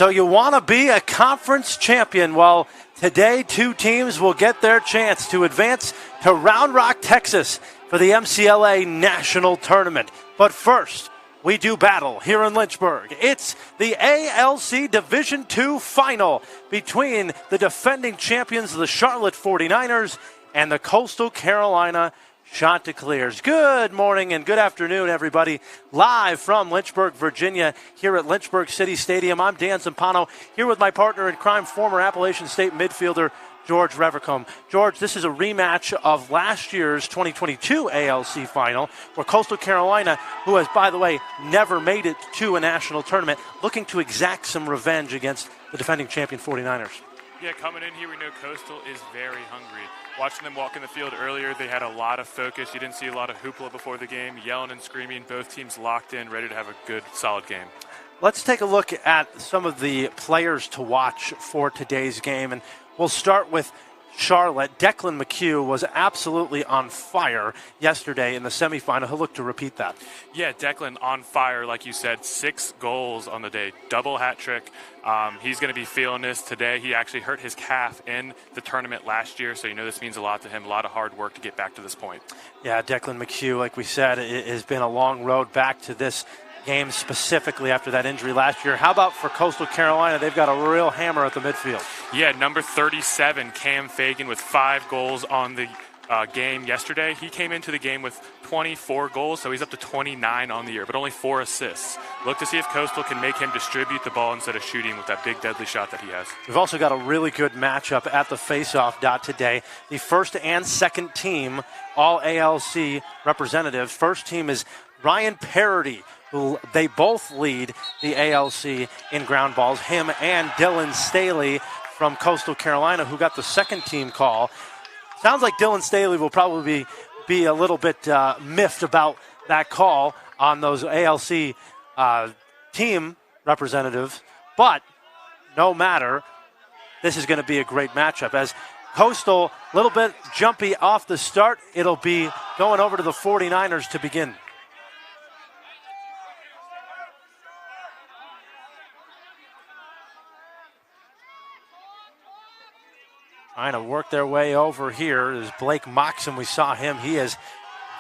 So you want to be a conference champion? Well, today 2 teams will get their chance to advance to Round Rock, Texas for the MCLA National Tournament. But first, we do battle here in Lynchburg. It's the ALC Division II Final between the defending champions, the Charlotte 49ers, and the Coastal Carolina Chanticleers. Good morning and good afternoon, everybody. Live from Lynchburg, Virginia, here at Lynchburg City Stadium. I'm Dan Zampano, here with my partner in crime, former Appalachian State midfielder George Revercombe. George, this is a rematch of last year's 2022 ALC Final, where Coastal Carolina, who has, by the way, never made it to a national tournament, looking to exact some revenge against the defending champion 49ers. Yeah, coming in here, we know Coastal is very hungry. Watching them walk in the field earlier, they had a lot of focus. You didn't see a lot of hoopla before the game, yelling and screaming. Both teams locked in, ready to have a good, solid game. Let's take a look at some of the players to watch for today's game, and we'll start with Charlotte. Declan McHugh was absolutely on fire yesterday in the semifinal. He'll look to repeat that. Yeah, Declan on fire, like you said, 6 goals on the day, double hat trick. He's going to be feeling this today. He actually hurt his calf in the tournament last year, so you know this means a lot to him, a lot of hard work to get back to this point. Yeah, Declan McHugh, like we said, it has been a long road back to this game specifically after that injury last year. How about for Coastal Carolina? They've got a real hammer at the midfield. Yeah, number 37, Cam Fagan, with 5 goals on the game yesterday. He came into the game with 24 goals, so he's up to 29 on the year, but only 4 assists. Look to see if Coastal can make him distribute the ball instead of shooting with that big deadly shot that he has. We've also got a really good matchup at the face-off dot today. The first and second team, all ALC representatives. First team is Ryan Parody, who they both lead the ALC in ground balls. Him and Dylan Staley from Coastal Carolina, who got the second team call. Sounds like Dylan Staley will probably be a little bit miffed about that call on those ALC team representatives. But no matter, this is going to be a great matchup. As Coastal, a little bit jumpy off the start, it'll be going over to the 49ers to begin. Trying to work their way over here is Blake Moxon. We saw him. He has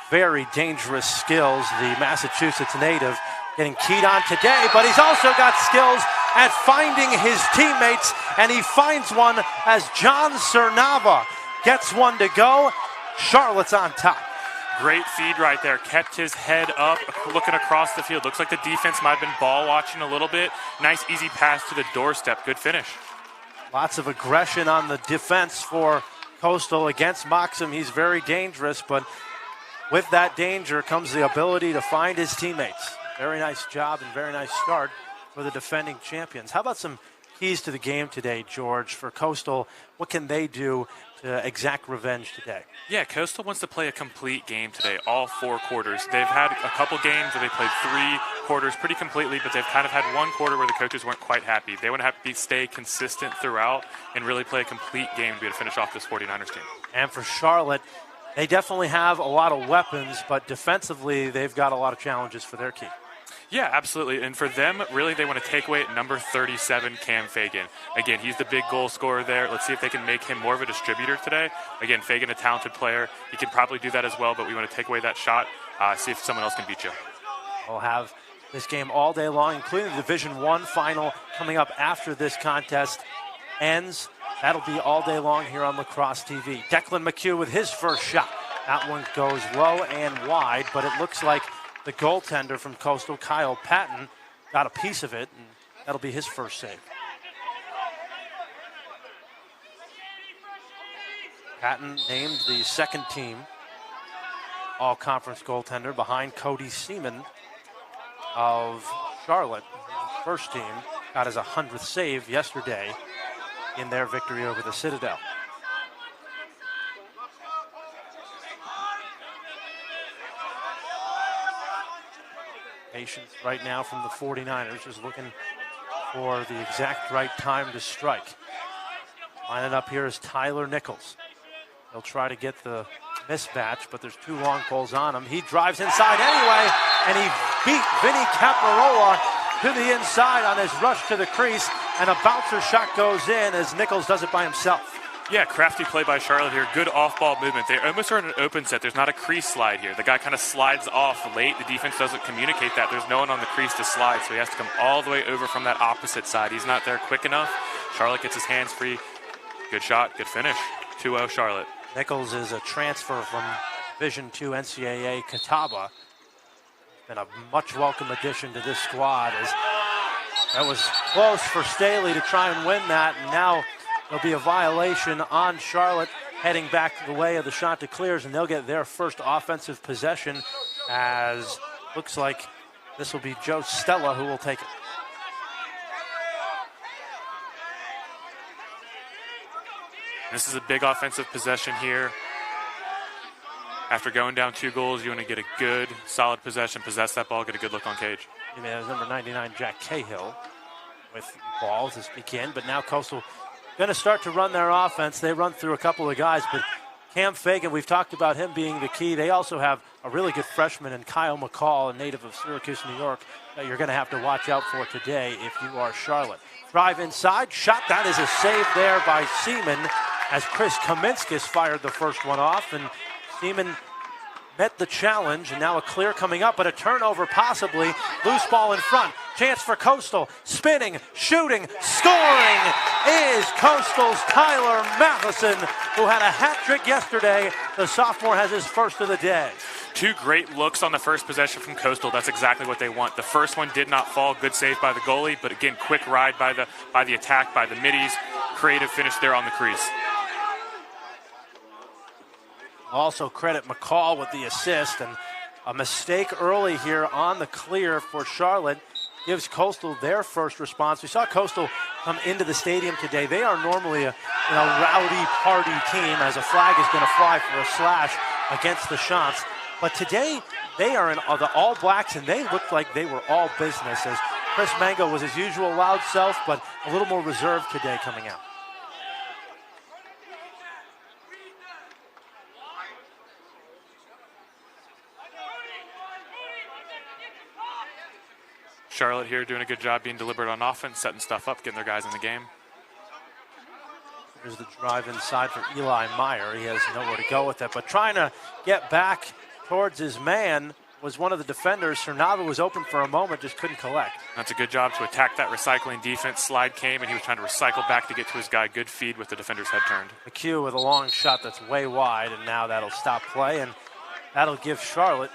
very dangerous skills, the Massachusetts native, getting keyed on today, but he's also got skills at finding his teammates, and he finds one as John Cernava gets one to go. Charlotte's on top. Great feed right there. Kept his head up, looking across the field. Looks like the defense might have been ball watching a little bit. Nice, easy pass to the doorstep. Good finish. Lots of aggression on the defense for Coastal against Moxham. He's very dangerous, but with that danger comes the ability to find his teammates. Very nice job and very nice start for the defending champions. How about some keys to the game today, George, for Coastal? What can they do to exact revenge today? Yeah, Coastal wants to play a complete game today, all 4 quarters. They've had a couple games where they played 3 quarters pretty completely, but they've kind of had 1 quarter where the coaches weren't quite happy. They want to stay consistent throughout and really play a complete game to be able to finish off this 49ers team. And for Charlotte, they definitely have a lot of weapons, but defensively they've got a lot of challenges for their key. Yeah, absolutely. And for them, really, they want to take away number 37, Cam Fagan. Again, he's the big goal scorer there. Let's see if they can make him more of a distributor today. Again, Fagan, a talented player. He can probably do that as well, but we want to take away that shot, see if someone else can beat you. We'll have this game all day long, including the Division I final coming up after this contest ends. That'll be all day long here on Lacrosse TV. Declan McHugh with his first shot. That one goes low and wide, but it looks like the goaltender from Coastal, Kyle Patton, got a piece of it, and that'll be his first save. Patton named the second team all-conference goaltender behind Cody Seaman of Charlotte. First team got his 100th save yesterday in their victory over the Citadel. Patience right now from the 49ers, just looking for the exact right time to strike. Lining up here is Tyler Nichols. He'll try to get the mismatch, but there's 2 long poles on him. He drives inside anyway, and he beat Vinny Caparola to the inside on his rush to the crease, and a bouncer shot goes in as Nichols does it by himself. Yeah, crafty play by Charlotte here. Good off-ball movement. They almost are in an open set. There's not a crease slide here. The guy kind of slides off late. The defense doesn't communicate that. There's no one on the crease to slide, so he has to come all the way over from that opposite side. He's not there quick enough. Charlotte gets his hands free. Good shot, good finish. 2-0 Charlotte. Nichols is a transfer from Division II NCAA Catawba. Been a much welcome addition to this squad. As that was close for Staley to try and win that, and now there'll be a violation on Charlotte heading back the way of the Chanticleers, and they'll get their first offensive possession, as looks like this will be Joe Stella who will take it. This is a big offensive possession here. After going down 2 goals, you want to get a good, solid possession, possess that ball, get a good look on cage. You know, number 99, Jack Cahill, with balls to begin, but now Coastal going to start to run their offense. They run through a couple of guys, but Cam Fagan, we've talked about him being the key. They also have a really good freshman in Kyle McCall, a native of Syracuse, New York, that you're going to have to watch out for today if you are Charlotte. Drive inside, shot, that is a save there by Seaman as Chris Kaminskis fired the first one off, and Seaman met the challenge, and now a clear coming up, but a turnover possibly. Loose ball in front. Chance for Coastal. Spinning, shooting, scoring is Coastal's Tyler Matheson, who had a hat trick yesterday. The sophomore has his first of the day. 2 great looks on the first possession from Coastal. That's exactly what they want. The first one did not fall. Good save by the goalie, but again, quick ride by the attack, by the middies. Creative finish there on the crease. Also credit McCall with the assist, and a mistake early here on the clear for Charlotte gives Coastal their first response. We saw Coastal come into the stadium today. They are normally a rowdy party team, as a flag is going to fly for a slash against the Chants. But today they are in the All Blacks, and they looked like they were all business, as Chris Mango was his usual loud self, but a little more reserved today coming out. Charlotte here doing a good job being deliberate on offense, setting stuff up, getting their guys in the game. There's the drive inside for Eli Meyer. He has nowhere to go with it, but trying to get back towards his man was one of the defenders. Cernava was open for a moment, just couldn't collect. That's a good job to attack that recycling defense. Slide came, and he was trying to recycle back to get to his guy. Good feed with the defender's head turned. McHugh with a long shot that's way wide, and now that'll stop play, and that'll give Charlotte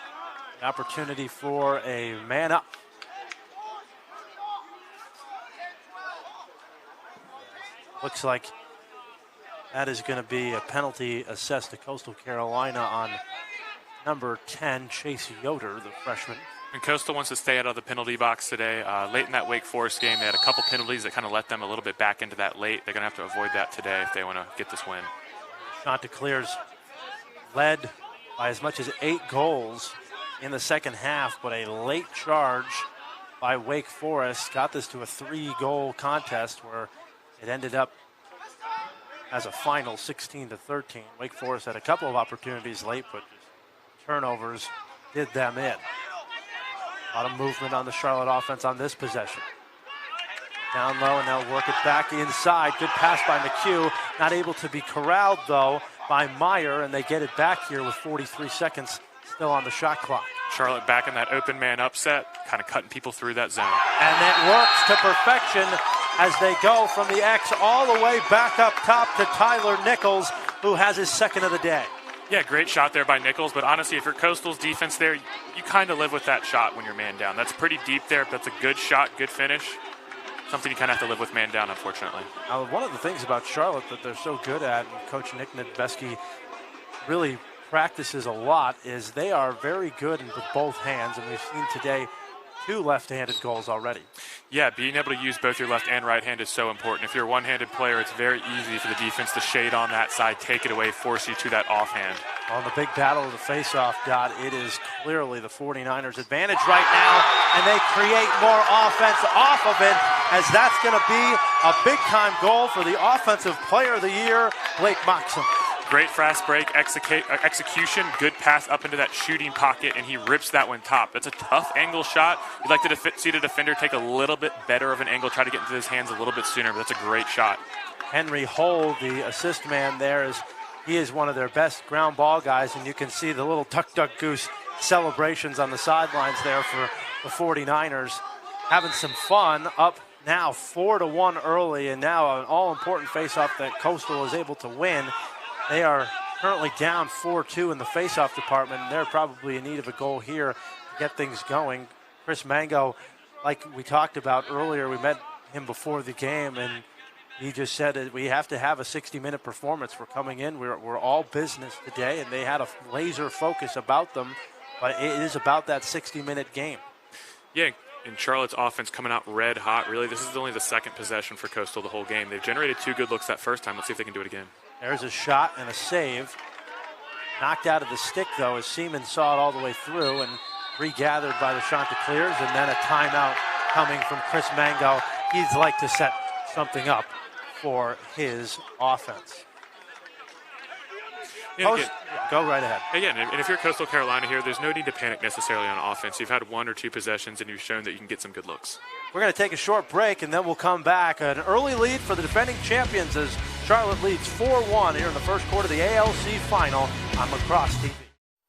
an opportunity for a man up. Looks like that is going to be a penalty assessed to Coastal Carolina on number 10, Chase Yoder, the freshman. And Coastal wants to stay out of the penalty box today. Late in that Wake Forest game, they had a couple penalties that kind of let them a little bit back into that late. They're going to have to avoid that today if they want to get this win. Chanticleers led by as much as 8 goals in the second half, but a late charge by Wake Forest got this to a 3-goal contest where it ended up as a final 16-13. Wake Forest had a couple of opportunities late, but just turnovers did them in. A lot of movement on the Charlotte offense on this possession. Down low, and now work it back inside. Good pass by McHugh. Not able to be corralled, though, by Meyer, and they get it back here with 43 seconds still on the shot clock. Charlotte back in that open man upset, kind of cutting people through that zone. And that works to perfection as they go from the X all the way back up top to Tyler Nichols, who has his second of the day. Yeah, great shot there by Nichols, but honestly, if you're Coastal's defense there, you kind of live with that shot when you're man down. That's pretty deep there, but that's a good shot, good finish. Something you kind of have to live with man down, unfortunately. One of the things about Charlotte that they're so good at, and Coach Nick Nedbesky really practices a lot, is they are very good with both hands, and we've seen today 2 left-handed goals already. Yeah, being able to use both your left and right hand is so important. If you're a one-handed player, it's very easy for the defense to shade on that side, take it away, force you to that offhand. On the big battle of the face-off, Dot, it is clearly the 49ers' advantage right now, and they create more offense off of it, as that's going to be a big-time goal for the Offensive Player of the Year, Blake Moxham. Great fast break execution, good pass up into that shooting pocket, and he rips that one top. That's a tough angle shot. You'd like to see the defender take a little bit better of an angle, try to get into his hands a little bit sooner, but that's a great shot. Henry Hole, the assist man there, he is one of their best ground ball guys, and you can see the little duck goose celebrations on the sidelines there for the 49ers. Having some fun, up now 4-1 early, and now an all-important faceoff that Coastal is able to win. They are currently down 4-2 in the faceoff department, and they're probably in need of a goal here to get things going. Chris Mango, like we talked about earlier, we met him before the game, and he just said that we have to have a 60-minute performance. We're coming in, we're all business today, and they had a laser focus about them, but it is about that 60-minute game. Yeah, and Charlotte's offense coming out red hot. Really, this is only the second possession for Coastal the whole game. They've generated 2 good looks that first time. Let's see if they can do it again. There's a shot and a save. Knocked out of the stick, though, as Seaman saw it all the way through and regathered by the Chanticleers, and then a timeout coming from Chris Mango. He'd like to set something up for his offense. Go right ahead. Again, and if you're Coastal Carolina here, there's no need to panic necessarily on offense. You've had 1 or 2 possessions, and you've shown that you can get some good looks. We're going to take a short break, and then we'll come back. An early lead for the defending champions as Charlotte leads 4-1 here in the first quarter of the ALC final on Lacrosse TV.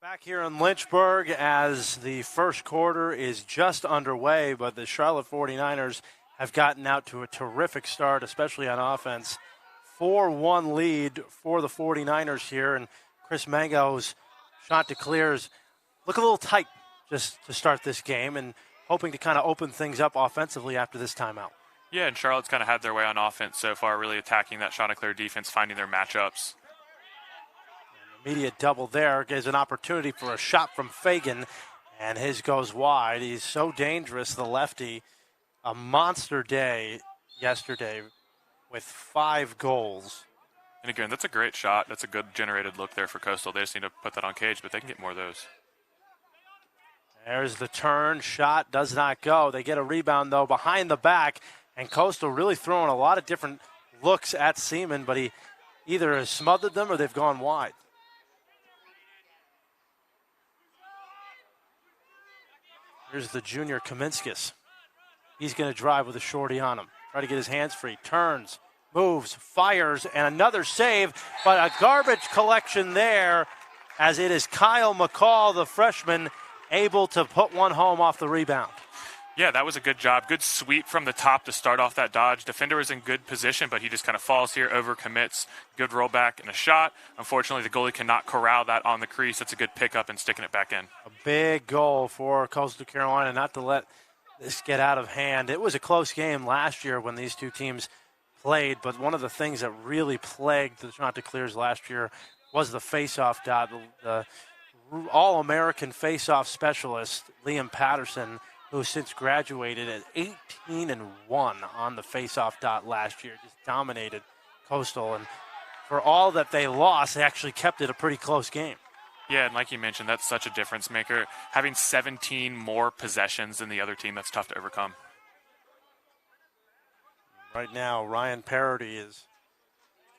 Back here in Lynchburg as the first quarter is just underway, but the Charlotte 49ers have gotten out to a terrific start, especially on offense. 4-1 lead for the 49ers here, and Chris Mango's Chanticleers look a little tight just to start this game, and hoping to kind of open things up offensively after this timeout. Yeah, and Charlotte's kind of had their way on offense so far, really attacking that Chanticleer defense, finding their matchups. Immediate double there gives an opportunity for a shot from Fagan, and his goes wide. He's so dangerous, the lefty. A monster day yesterday with 5 goals. And again, that's a great shot. That's a good generated look there for Coastal. They just need to put that on cage, but they can get more of those. There's the turn. Shot does not go. They get a rebound, though, behind the back, and Coastal really throwing a lot of different looks at Seaman, but he either has smothered them or they've gone wide. Here's the junior Kaminskis. He's going to drive with a shorty on him. Try to get his hands free. Turns, moves, fires, and another save, but a garbage collection there as it is Kyle McCall, the freshman, able to put one home off the rebound. Yeah, that was a good job. Good sweep from the top to start off that dodge. Defender is in good position, but he just kind of falls here, overcommits. Good rollback and a shot. Unfortunately, the goalie cannot corral that on the crease. That's a good pickup and sticking it back in. A big goal for Coastal Carolina not to let this get out of hand. It was a close game last year when these two teams played, but one of the things that really plagued the Chanticleers last year was the face-off dot. The All-American face-off specialist, Liam Patterson, who since graduated at 18-1 on the face-off dot last year, just dominated Coastal. And for all that they lost, they actually kept it a pretty close game. Yeah, and like you mentioned, that's such a difference maker. Having 17 more possessions than the other team, that's tough to overcome. Right now, Ryan Parody is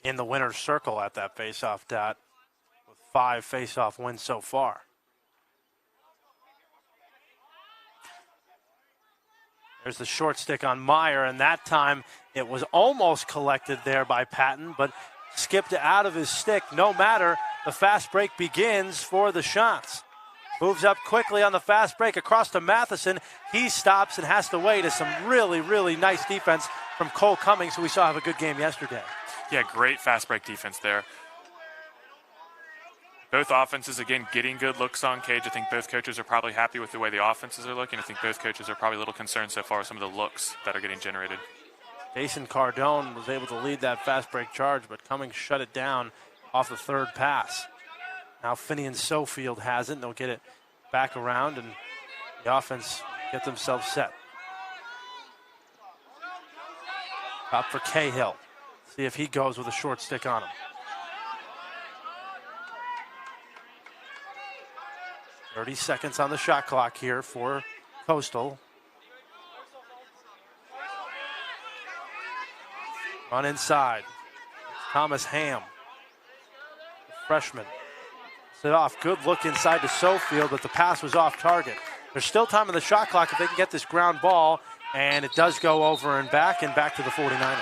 in the winner's circle at that face-off dot with 5 face-off wins so far. There's the short stick on Meyer, and that time it was almost collected there by Patton, but skipped out of his stick. No matter, the fast break begins for the Chants. Moves up quickly on the fast break across to Matheson. He stops and has to wait as some really, really nice defense from Cole Cummings, who we saw have a good game yesterday. Yeah, great fast break defense there. Both offenses, again, getting good looks on cage. I think both coaches are probably happy with the way the offenses are looking. I think both coaches are probably a little concerned so far with some of the looks that are getting generated. Jason Cardone was able to lead that fast break charge, but Cummings shut it down off the third pass. Now Finian Sofield has it, and they'll get it back around, and the offense get themselves set. Top for Cahill. See if he goes with a short stick on him. 30 seconds on the shot clock here for Coastal. Run inside. Thomas Ham. freshman. Set off, good look inside to Sofield, but the pass was off target. There's still time on the shot clock if they can get this ground ball, and it does go over and back to the 49ers.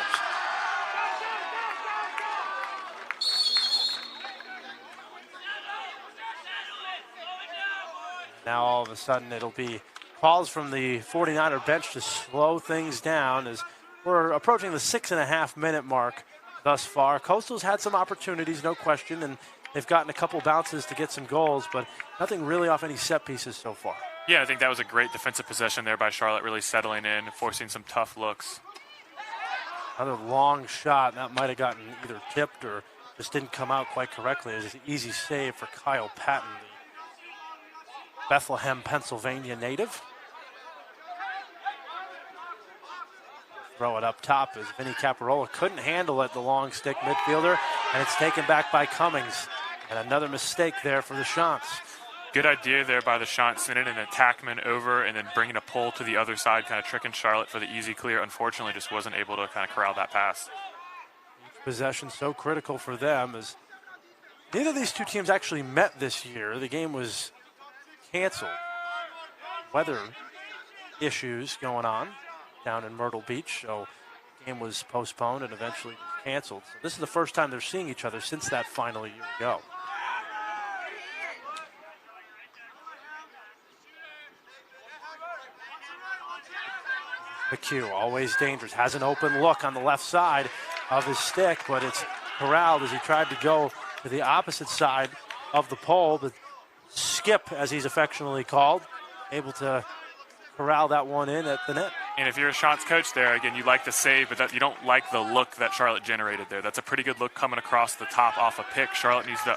Now all of a sudden it'll be calls from the 49er bench to slow things down as we're approaching the 6.5 minute mark thus far. Coastal's had some opportunities, no question, and they've gotten a couple bounces to get some goals, but nothing really off any set pieces so far. Yeah, I think that was a great defensive possession there by Charlotte, really settling in, forcing some tough looks. Another long shot, that might have gotten either tipped or just didn't come out quite correctly. It was an easy save for Kyle Patton, the Bethlehem, Pennsylvania native. Throw it up top as Vinny Caparola couldn't handle it, the long stick midfielder, and it's taken back by Cummings. And another mistake there for the Shants. Good idea there by the Shants, sending an attackman over and then bringing a pull to the other side, kind of tricking Charlotte for the easy clear. Unfortunately, just wasn't able to kind of corral that pass. Each possession so critical for them as neither of these two teams actually met this year. The game was canceled. Weather issues going on down in Myrtle Beach, so the game was postponed and eventually canceled. So this is the first time they're seeing each other since that final a year ago. McHugh, always dangerous, has an open look on the left side of his stick, but it's corralled as he tried to go to the opposite side of the pole, but Skip, as he's affectionately called, able to corral that one in at the net. And if you're a Shants coach there, again, you like the save, but you don't like the look that Charlotte generated there. That's a pretty good look coming across the top off a pick. Charlotte needs to,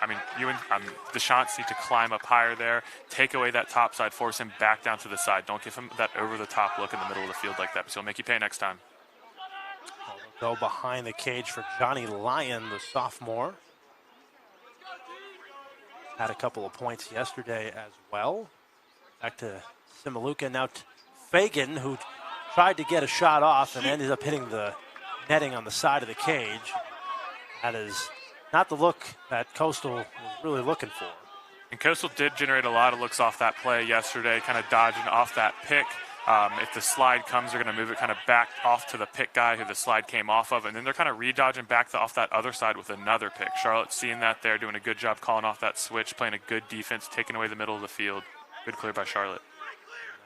the Shants need to climb up higher there, take away that top side, force him back down to the side. Don't give him that over-the-top look in the middle of the field like that, because he'll make you pay next time. Go behind the cage for Johnny Lyon, the sophomore. Had a couple of points yesterday as well. Back to Simaluka, now Fagan, who tried to get a shot off and ended up hitting the netting on the side of the cage. That is not the look that Coastal was really looking for. And Coastal did generate a lot of looks off that play yesterday, kind of dodging off that pick. If the slide comes, they're going to move it kind of back off to the pick guy who the slide came off of, and then they're kind of re-dodging back off that other side with another pick. Charlotte seeing that there, doing a good job calling off that switch, playing a good defense, taking away the middle of the field. Good clear by Charlotte.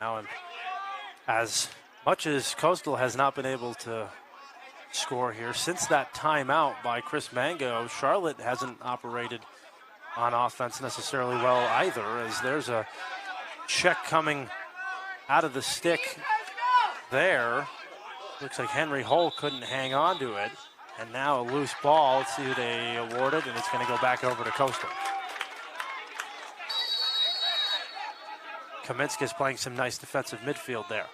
Now, as much as Coastal has not been able to score here, since that timeout by Chris Mango, Charlotte hasn't operated on offense necessarily well either, as there's a check coming out of the stick there. Looks like Henry Hull couldn't hang on to it. And now a loose ball. Let's see who they awarded, and it's going to go back over to Coastal. Kaminska is playing some nice defensive midfield there.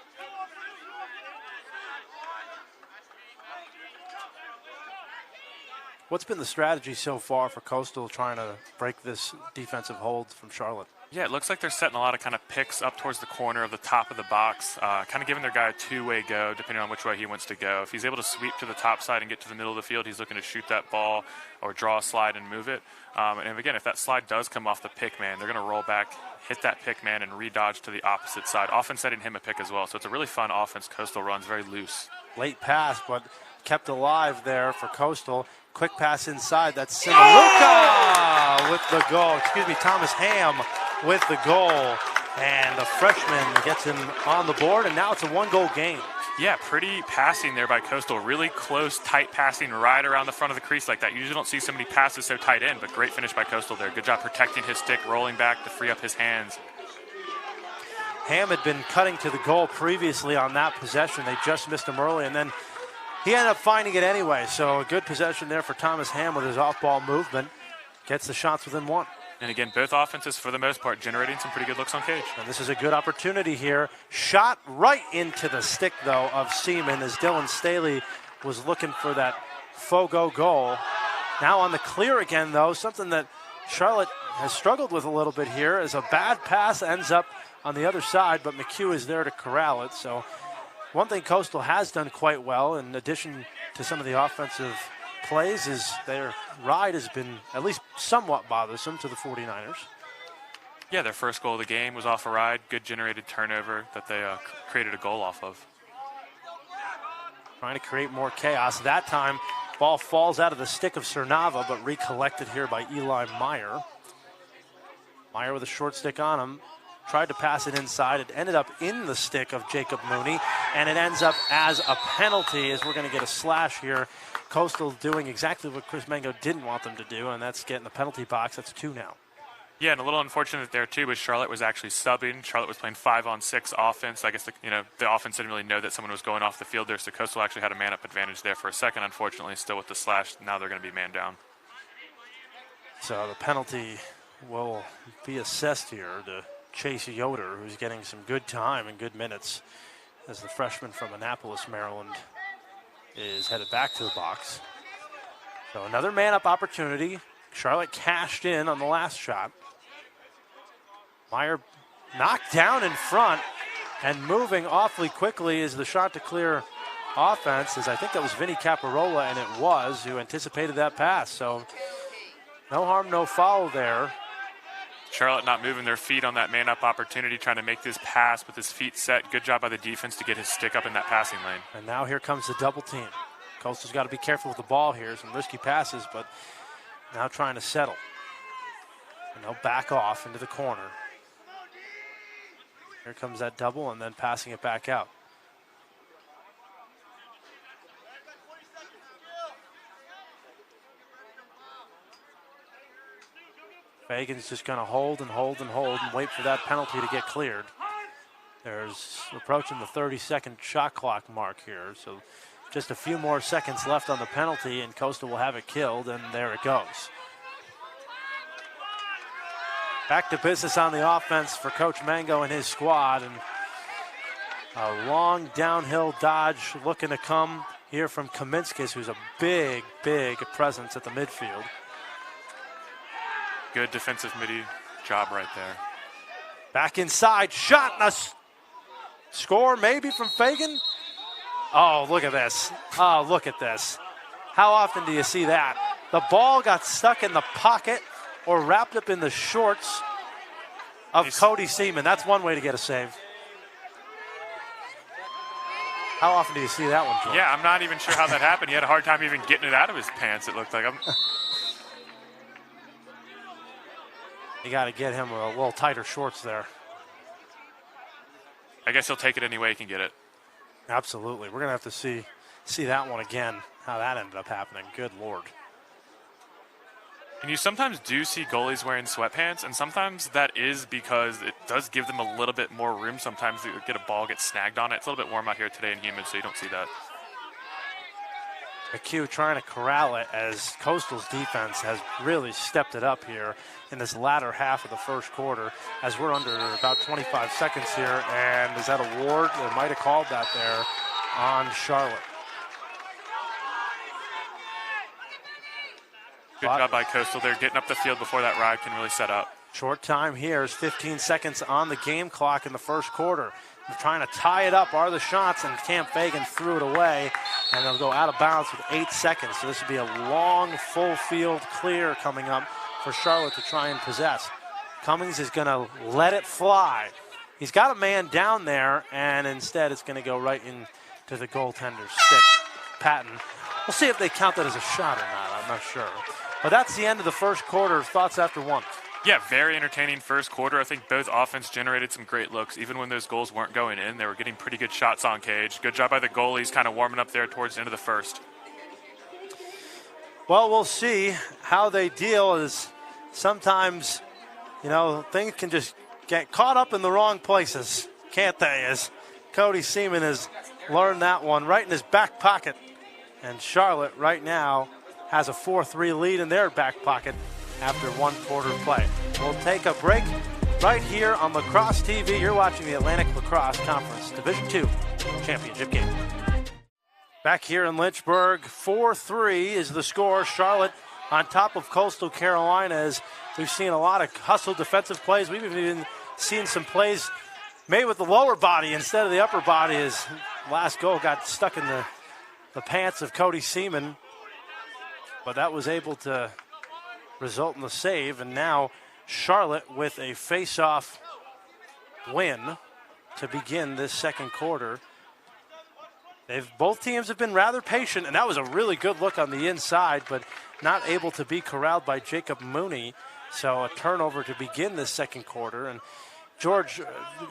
What's been the strategy so far for Coastal trying to break this defensive hold from Charlotte? Yeah, it looks like they're setting a lot of kind of picks up towards the corner of the top of the box, kind of giving their guy a two-way go, depending on which way he wants to go. If he's able to sweep to the top side and get to the middle of the field, he's looking to shoot that ball or draw a slide and move it. And again, if that slide does come off the pick man, they're going to roll back, hit that pick man, and re-dodge to the opposite side, often setting him a pick as well. So it's a really fun offense. Coastal runs very loose. Late pass, but kept alive there for Coastal. Quick pass inside. That's Simaluka with the goal. Excuse me, Thomas Ham with the goal. And the freshman gets him on the board, and now it's a one-goal game. Yeah, pretty passing there by Coastal. Really close, tight passing right around the front of the crease like that. You usually don't see so many passes so tight in, but great finish by Coastal there. Good job protecting his stick, rolling back to free up his hands. Ham had been cutting to the goal previously on that possession. They just missed him early, and then he ended up finding it anyway. So a good possession there for Thomas Ham with his off-ball movement. Gets the shots within one. And again, both offenses, for the most part, generating some pretty good looks on cage. And this is a good opportunity here. Shot right into the stick, though, of Seaman as Dylan Staley was looking for that Fogo goal. Now on the clear again, though, something that Charlotte has struggled with a little bit here as a bad pass ends up on the other side, but McHugh is there to corral it. So one thing Coastal has done quite well, in addition to some of the offensive plays as their ride has been at least somewhat bothersome to the 49ers. Yeah, their first goal of the game was off a ride. Good generated turnover that they created a goal off of. Trying to create more chaos. That time, ball falls out of the stick of Cernava, but recollected here by Eli Meyer. Meyer with a short stick on him. Tried to pass it inside. It ended up in the stick of Jacob Mooney, and it ends up as a penalty as we're going to get a slash here. Coastal doing exactly what Chris Mango didn't want them to do, and that's getting the penalty box. That's 2 now. Yeah, and a little unfortunate there, too, but Charlotte was actually subbing. Charlotte was playing 5-on-6 offense. I guess the offense didn't really know that someone was going off the field there, so Coastal actually had a man-up advantage there for a second, unfortunately. Still with the slash, now they're going to be man down. So the penalty will be assessed here to Chase Yoder, who's getting some good time and good minutes as the freshman from Annapolis, Maryland, is headed back to the box. So another man-up opportunity. Charlotte cashed in on the last shot. Meyer knocked down in front and moving awfully quickly is the shot to clear offense, as I think that was Vinny Caparola, and it was, who anticipated that pass. So no harm, no foul there. Charlotte not moving their feet on that man-up opportunity, trying to make this pass with his feet set. Good job by the defense to get his stick up in that passing lane. And now here comes the double team. Coastal's got to be careful with the ball here. Some risky passes, but now trying to settle. And they'll back off into the corner. Here comes that double and then passing it back out. Fagan's just going to hold and hold and hold and wait for that penalty to get cleared. There's approaching the 30-second shot clock mark here, so just a few more seconds left on the penalty and Coastal will have it killed, and there it goes. Back to business on the offense for Coach Mango and his squad, and a long downhill dodge looking to come here from Kaminskis, who's a big, big presence at the midfield. Good defensive midi job right there. Back inside, shot and a score maybe from Fagan. Oh, look at this. Oh, look at this. How often do you see that? The ball got stuck in the pocket or wrapped up in the shorts of Cody Seaman. That's one way to get a save. How often do you see that one, Joel? Yeah, I'm not even sure how that happened. He had a hard time even getting it out of his pants, it looked like. You got to get him a little tighter shorts there. I guess he'll take it any way he can get it. Absolutely. We're going to have to see that one again, how that ended up happening. Good Lord. And you sometimes do see goalies wearing sweatpants, and sometimes that is because it does give them a little bit more room. Sometimes you get a ball get snagged on it. It's a little bit warm out here today and humid, so you don't see that. McHugh trying to corral it as Coastal's defense has really stepped it up here in this latter half of the first quarter, as we're under about 25 seconds here. And is that a Ward? They might have called that there on Charlotte. Good job by Coastal. They're getting up the field before that ride can really set up. Short time here is 15 seconds on the game clock in the first quarter. They're trying to tie it up are the shots, and Cam Fagan threw it away, and they'll go out of bounds with 8 seconds. So this will be a long, full field clear coming up for Charlotte to try and possess. Cummings is going to let it fly. He's got a man down there, and instead it's going to go right into the goaltender's stick, Patton. We'll see if they count that as a shot or not. I'm not sure. But that's the end of the first quarter. Thoughts after one? Yeah, very entertaining first quarter. I think both offense generated some great looks. Even when those goals weren't going in, they were getting pretty good shots on cage. Good job by the goalies kind of warming up there towards the end of the first. Well, we'll see how they deal, as sometimes, things can just get caught up in the wrong places, can't they? As Cody Seaman has learned that one right in his back pocket. And Charlotte right now has a 4-3 lead in their back pocket after one quarter play. We'll take a break right here on Lacrosse TV. You're watching the Atlantic Lacrosse Conference Division II Championship game. Back here in Lynchburg, 4-3 is the score. Charlotte on top of Coastal Carolina, as we've seen a lot of hustle defensive plays. We've even seen some plays made with the lower body instead of the upper body, as last goal got stuck in the pants of Cody Seaman. but that was able to result in the save. And now Charlotte with a face-off win to begin this second quarter. Both teams have been rather patient, and that was a really good look on the inside, but not able to be corralled by Jacob Mooney. So a turnover to begin this second quarter. And George,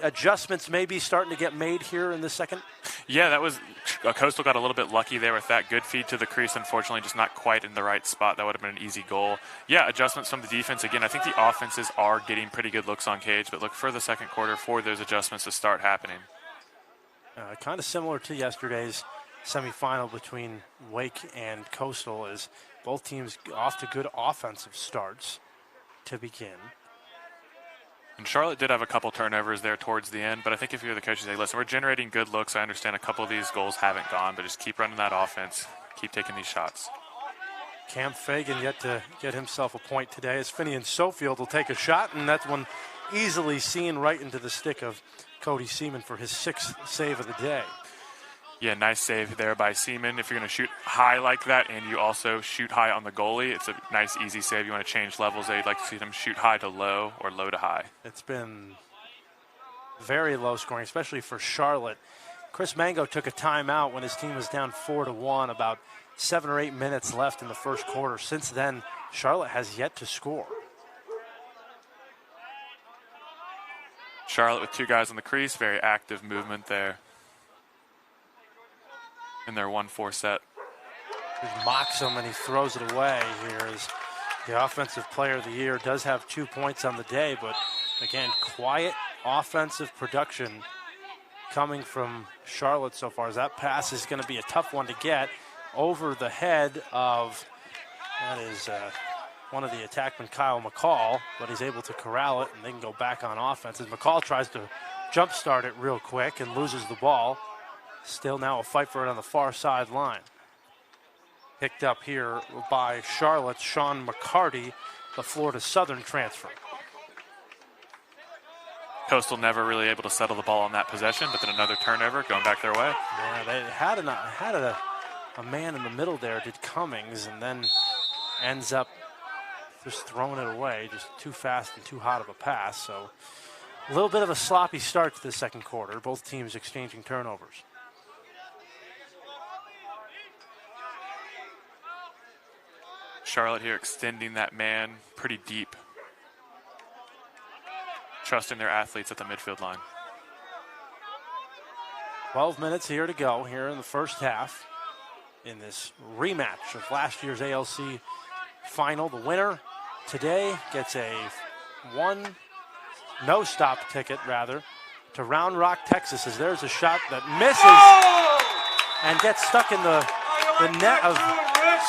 adjustments may be starting to get made here in the second? Yeah, that was Coastal got a little bit lucky there with that. Good feed to the crease, unfortunately, just not quite in the right spot. That would have been an easy goal. Yeah, adjustments from the defense. Again, I think the offenses are getting pretty good looks on Cage, but look for the second quarter for those adjustments to start happening. Kind of similar to yesterday's semifinal between Wake and Coastal, as both teams off to good offensive starts to begin. And Charlotte did have a couple turnovers there towards the end, but I think if you're the coach, you say, listen, we're generating good looks. I understand a couple of these goals haven't gone, but just keep running that offense, keep taking these shots. Cam Fagan yet to get himself a point today, as Finian Sofield will take a shot, and that's one easily seen right into the stick of Cody Seaman for his 6th save of the day. Yeah, nice save there by Seaman. If you're going to shoot high like that and you also shoot high on the goalie, it's a nice, easy save. You want to change levels there. You'd like to see them shoot high to low or low to high. It's been very low scoring, especially for Charlotte. Chris Mango took a timeout when his team was down 4-1, about 7 or 8 minutes left in the first quarter. Since then, Charlotte has yet to score. Charlotte with 2 guys on the crease, very active movement there in their 1-4 set. He mocks him and he throws it away here as the offensive player of the year does have 2 points on the day, but again, quiet offensive production coming from Charlotte so far, as that pass is going to be a tough one to get over the head of, that is one of the attackmen, Kyle McCall, but he's able to corral it and they can go back on offense as McCall tries to jump start it real quick and loses the ball. Still now a fight for it on the far sideline. Picked up here by Charlotte's Sean McCarty, the Florida Southern transfer. Coastal never really able to settle the ball on that possession, but then another turnover going back their way. Yeah, they had a man in the middle there, did Cummings, and then ends up just throwing it away, just too fast and too hot of a pass. So a little bit of a sloppy start to the second quarter, both teams exchanging turnovers. Charlotte here extending that man pretty deep. Trusting their athletes at the midfield line. 12 minutes here to go here in the first half in this rematch of last year's ALC final. The winner today gets a no-stop ticket, rather, to Round Rock, Texas, as there's a shot that misses and gets stuck in the net of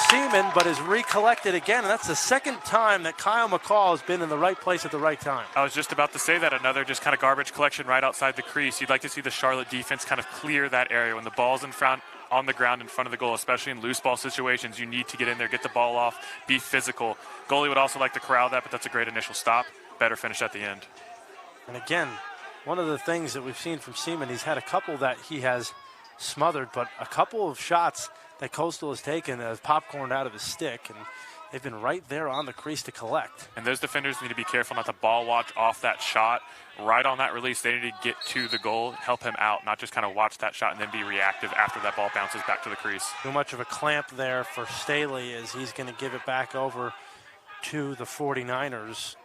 Seaman, but is recollected again, and that's the second time that Kyle McCall has been in the right place at the right time. I was just about to say that, another just kind of garbage collection right outside the crease. You'd like to see the Charlotte defense kind of clear that area when the ball's in front, on the ground in front of the goal, especially in loose ball situations. You need to get in there, get the ball off, be physical. Goalie would also like to corral that, but that's a great initial stop. Better finish at the end. And again, one of the things that we've seen from Seaman, he's had a couple that he has smothered, but a couple of shots that Coastal has taken as popcorned out of his stick, and they've been right there on the crease to collect. And those defenders need to be careful not to ball watch off that shot. Right on that release, they need to get to the goal, help him out, not just kind of watch that shot and then be reactive after that ball bounces back to the crease. Too much of a clamp there for Staley, as he's going to give it back over to the 49ers.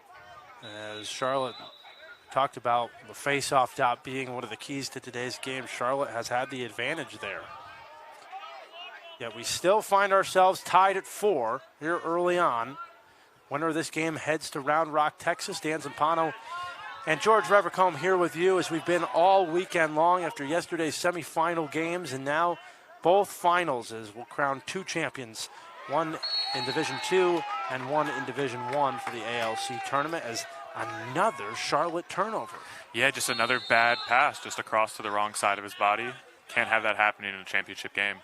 As Charlotte talked about the face-off dot being one of the keys to today's game, Charlotte has had the advantage there. Yet we still find ourselves tied at 4 here early on. Winner of this game heads to Round Rock, Texas. Dan Zampano and George Revercombe here with you, as we've been all weekend long after yesterday's semifinal games, and now both finals, as we'll crown 2 champions, one in Division II and one in Division I for the ALC tournament, as another Charlotte turnover. Yeah, just another bad pass just across to the wrong side of his body. Can't have that happening in a championship game.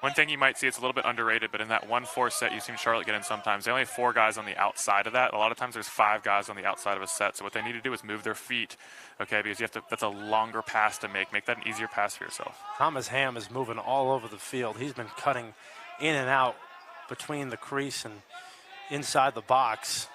One thing you might see, it's a little bit underrated, but in that 1-4 set, you've seen Charlotte get in sometimes. They only have 4 guys on the outside of that. A lot of times there's 5 guys on the outside of a set. So what they need to do is move their feet, okay, because that's a longer pass to make. Make that an easier pass for yourself. Thomas Ham is moving all over the field. He's been cutting in and out between the crease and inside the box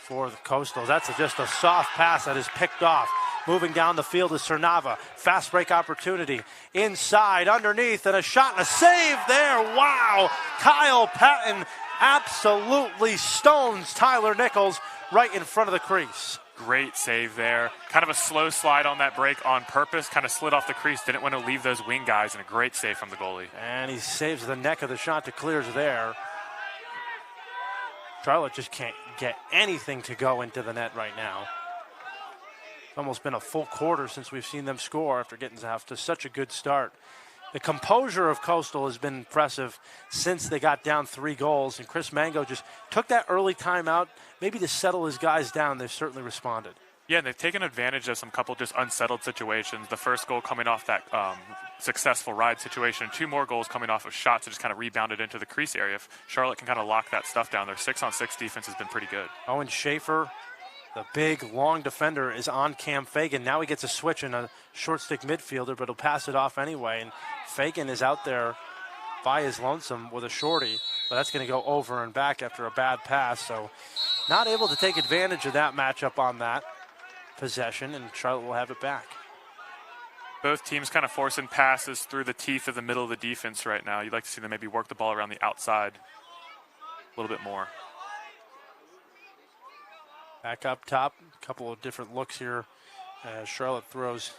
for the Coastals. That's just a soft pass that is picked off. Moving down the field is Cernava. Fast break opportunity. Inside, underneath, and a shot and a save there. Wow! Kyle Patton absolutely stones Tyler Nichols right in front of the crease. Great save there. Kind of a slow slide on that break on purpose. Kind of slid off the crease. Didn't want to leave those wing guys, and a great save from the goalie. And he saves the neck of the shot to clears there. Charlotte just can't get anything to go into the net right now. It's almost been a full quarter since we've seen them score after getting off to such a good start. The composure of Coastal has been impressive since they got down 3 goals, and Chris Mango just took that early timeout, maybe to settle his guys down. They've certainly responded. Yeah, and they've taken advantage of some couple just unsettled situations. The first goal coming off that successful ride situation, and 2 more goals coming off of shots that just kind of rebounded into the crease area. If Charlotte can kind of lock that stuff down, their 6-on-6 defense has been pretty good. Owen Schaefer, the big, long defender, is on Cam Fagan. Now he gets a switch in a short stick midfielder, but he'll pass it off anyway. And Fagan is out there by his lonesome with a shorty, but that's going to go over and back after a bad pass. So not able to take advantage of that matchup on that possession, and Charlotte will have it back. Both teams kind of forcing passes through the teeth of the middle of the defense right now. You'd like to see them maybe work the ball around the outside a little bit more. Back up top, a couple of different looks here as Charlotte throws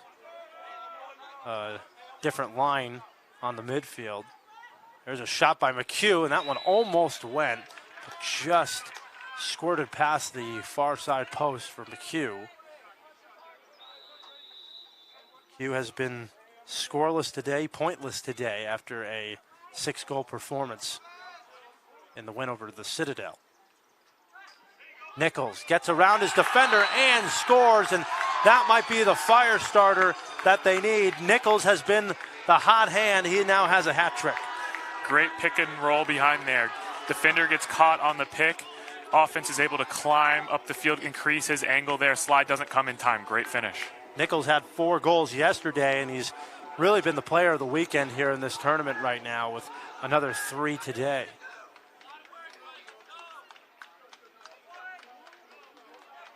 a different line on the midfield. There's a shot by McHugh, and that one almost went, but just squirted past the far side post for McHugh. McHugh has been scoreless today, pointless today after a 6-goal performance in the win over the Citadel. Nichols gets around his defender and scores, and that might be the fire starter that they need. Nichols has been the hot hand. He now has a hat trick. Great pick and roll behind there. Defender gets caught on the pick. Offense is able to climb up the field, increase his angle there. Slide doesn't come in time. Great finish. Nichols had 4 goals yesterday, and he's really been the player of the weekend here in this tournament right now with another 3 today.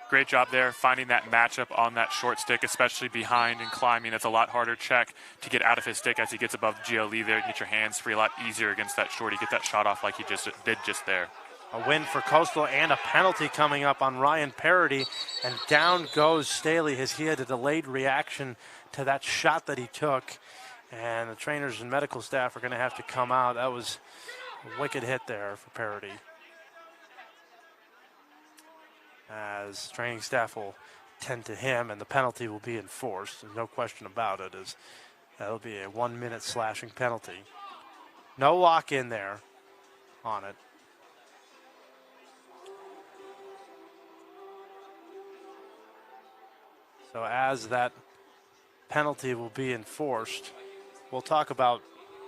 Great job there finding that matchup on that short stick, especially behind and climbing. That's a lot harder check to get out of his stick as he gets above GLE there. Get your hands free, a lot easier against that shorty. Get that shot off like he just did just there. A win for Coastal and a penalty coming up on Ryan Parody, and down goes Staley as he had a delayed reaction to that shot that he took, and the trainers and medical staff are going to have to come out. That was a wicked hit there for Parody, as training staff will tend to him, and the penalty will be enforced. There's no question about it, as that'll be a 1-minute slashing penalty. No lock in there on it. So as that penalty will be enforced, we'll talk about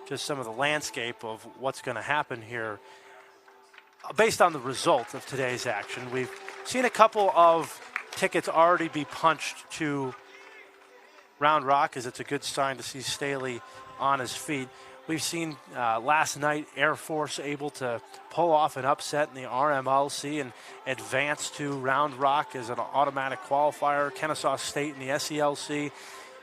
just some of the landscape of what's going to happen here based on the result of today's action. We've seen a couple of tickets already be punched to Round Rock, as it's a good sign to see Staley on his feet. We've seen last night Air Force able to pull off an upset in the RMLC and advance to Round Rock as an automatic qualifier. Kennesaw State in the SELC.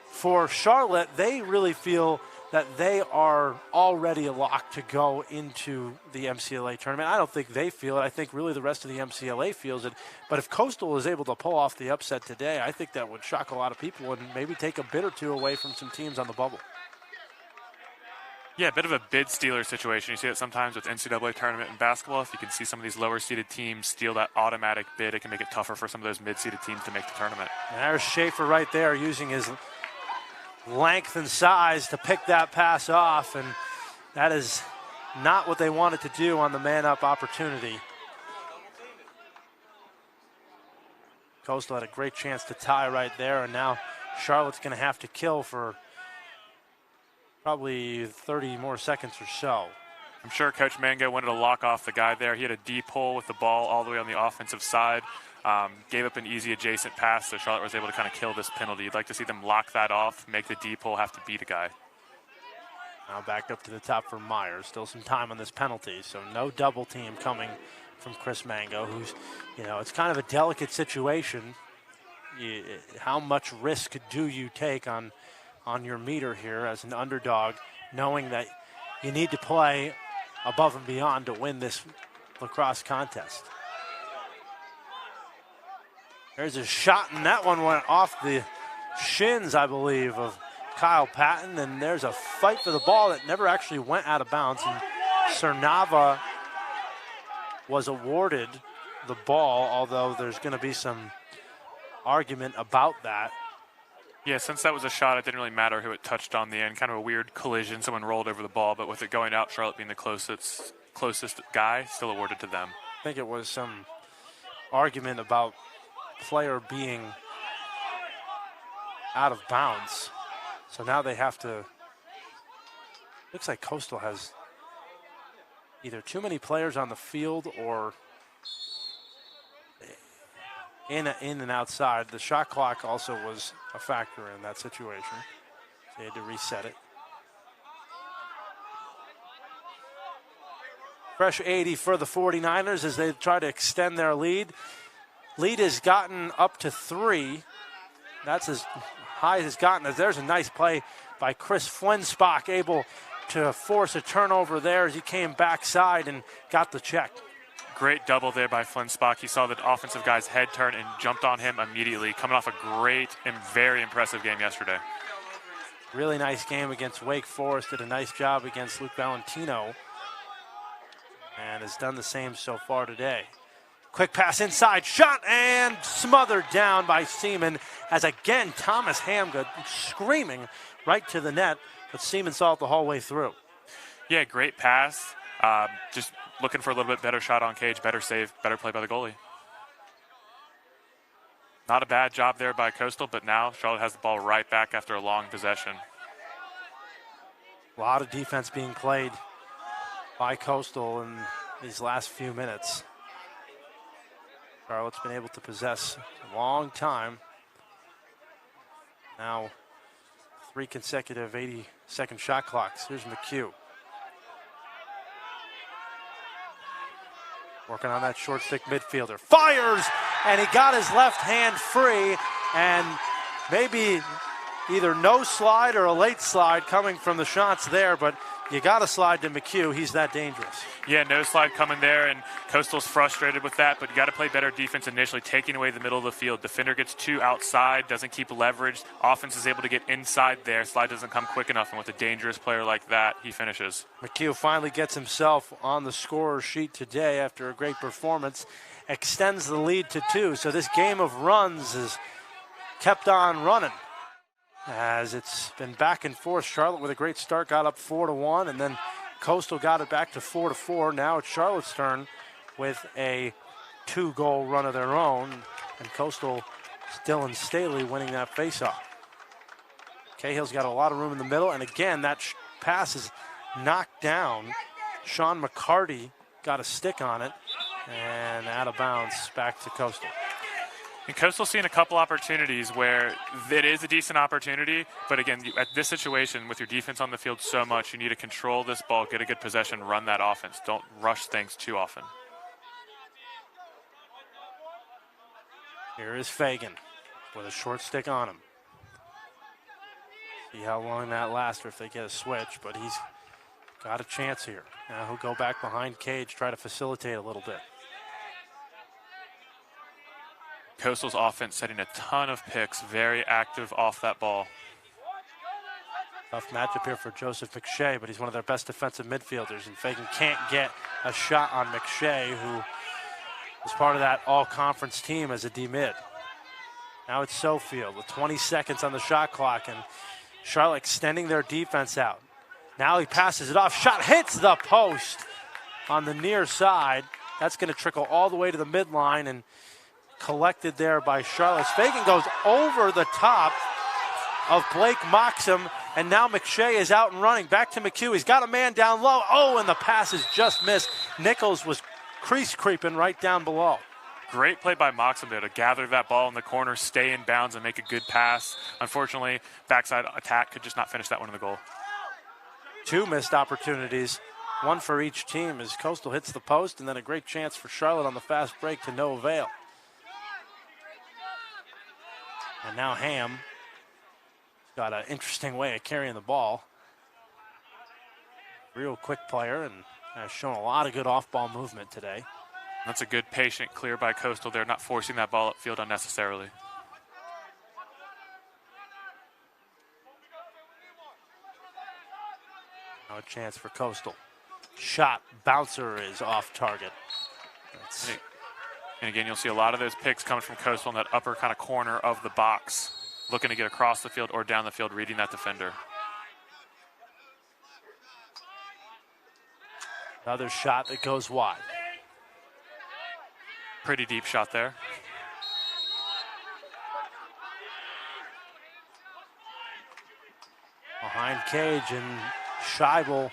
For Charlotte, they really feel that they are already locked to go into the MCLA tournament. I don't think they feel it. I think really the rest of the MCLA feels it. But if Coastal is able to pull off the upset today, I think that would shock a lot of people and maybe take a bid or two away from some teams on the bubble. Yeah, a bit of a bid stealer situation. You see it sometimes with NCAA tournament and basketball. If you can see some of these lower-seeded teams steal that automatic bid, it can make it tougher for some of those mid-seeded teams to make the tournament. And there's Schaefer right there using his length and size to pick that pass off, and that is not what they wanted to do on the man-up opportunity. Coastal had a great chance to tie right there, and now Charlotte's going to have to kill for probably 30 more seconds or so. I'm sure Coach Mango wanted to lock off the guy there. He had a deep hole with the ball all the way on the offensive side. Gave up an easy adjacent pass, so Charlotte was able to kind of kill this penalty. You'd like to see them lock that off, make the deep hole have to beat a guy. Now back up to the top for Myers. Still some time on this penalty, so no double team coming from Chris Mango, who's, it's kind of a delicate situation. How much risk do you take on your meter here as an underdog, knowing that you need to play above and beyond to win this lacrosse contest? There's a shot, and that one went off the shins, I believe, of Kyle Patton, and there's a fight for the ball that never actually went out of bounds, and Cernava was awarded the ball, although there's going to be some argument about that. Yeah, since that was a shot, it didn't really matter who it touched on the end. Kind of a weird collision. Someone rolled over the ball, but with it going out, Charlotte being the closest guy, still awarded to them. I think it was some argument about player being out of bounds. So now they have to, looks like Coastal has either too many players on the field or in and outside. The shot clock also was a factor in that situation. They had to reset it. Fresh 80 for the 49ers as they try to extend their lead. Lead has gotten up to 3. That's as high as it's gotten. As there's a nice play by Chris Flensbach, able to force a turnover there as he came backside and got the check. Great double there by Flensbach. He saw the offensive guy's head turn and jumped on him immediately, coming off a great and very impressive game yesterday. Really nice game against Wake Forest. Did a nice job against Luke Valentino and has done the same so far today. Quick pass inside, shot, and smothered down by Seaman as again Thomas Hamgood screaming right to the net, but Seaman saw it the whole way through. Yeah, great pass. Just looking for a little bit better shot on cage, better save, better play by the goalie. Not a bad job there by Coastal, but now Charlotte has the ball right back after a long possession. A lot of defense being played by Coastal in these last few minutes. Charlotte's been able to possess a long time. Now 3 consecutive 80-second shot clocks. Here's McHugh. Working on that short stick midfielder. Fires! And he got his left hand free. And maybe either no slide or a late slide coming from the shots there. But you got to slide to McHugh. He's that dangerous. Yeah, no slide coming there. And Coastal's frustrated with that. But you got to play better defense initially, taking away the middle of the field. Defender gets 2 outside, doesn't keep leverage. Offense is able to get inside there. Slide doesn't come quick enough. And with a dangerous player like that, he finishes. McHugh finally gets himself on the scorer sheet today after a great performance. Extends the lead to 2. So this game of runs is kept on running. As it's been back and forth. Charlotte with a great start got up 4-1, and then Coastal got it back to 4-4. Now it's Charlotte's turn with a 2-goal run of their own, and Coastal Dylan Staley winning that faceoff. Cahill's got a lot of room in the middle, and again that pass is knocked down. Sean McCarty got a stick on it, and out of bounds back to Coastal. And Coastal's seen a couple opportunities where it is a decent opportunity, but again, at this situation, with your defense on the field so much, you need to control this ball, get a good possession, run that offense. Don't rush things too often. Here is Fagan with a short stick on him. See how long that lasts or if they get a switch, but he's got a chance here. Now he'll go back behind cage, try to facilitate a little bit. Coastal's offense setting a ton of picks, very active off that ball. Tough matchup here for Joseph McShay, but he's one of their best defensive midfielders, and Fagan can't get a shot on McShay, who was part of that all-conference team as a D-mid. Now it's Sofield with 20 seconds on the shot clock, and Charlotte extending their defense out. Now he passes it off. Shot hits the post on the near side. That's going to trickle all the way to the midline and collected there by Charlotte. Fagan goes over the top of Blake Moxham, and now McShay is out and running. Back to McHugh. He's got a man down low. Oh, and the pass is just missed. Nichols was crease creeping right down below. Great play by Moxham there to gather that ball in the corner, stay in bounds, and make a good pass. Unfortunately, backside attack could just not finish that one in the goal. 2 missed opportunities, one for each team, as Coastal hits the post, and then a great chance for Charlotte on the fast break to no avail. And now Ham got an interesting way of carrying the ball. Real quick player and has shown a lot of good off-ball movement today. That's a good patient clear by Coastal there, not forcing that ball upfield unnecessarily. Now a chance for Coastal. Shot, bouncer is off target. And again, you'll see a lot of those picks coming from Coastal in that upper kind of corner of the box, looking to get across the field or down the field, reading that defender. Another shot that goes wide. Pretty deep shot there. Behind Cage, and Scheibel,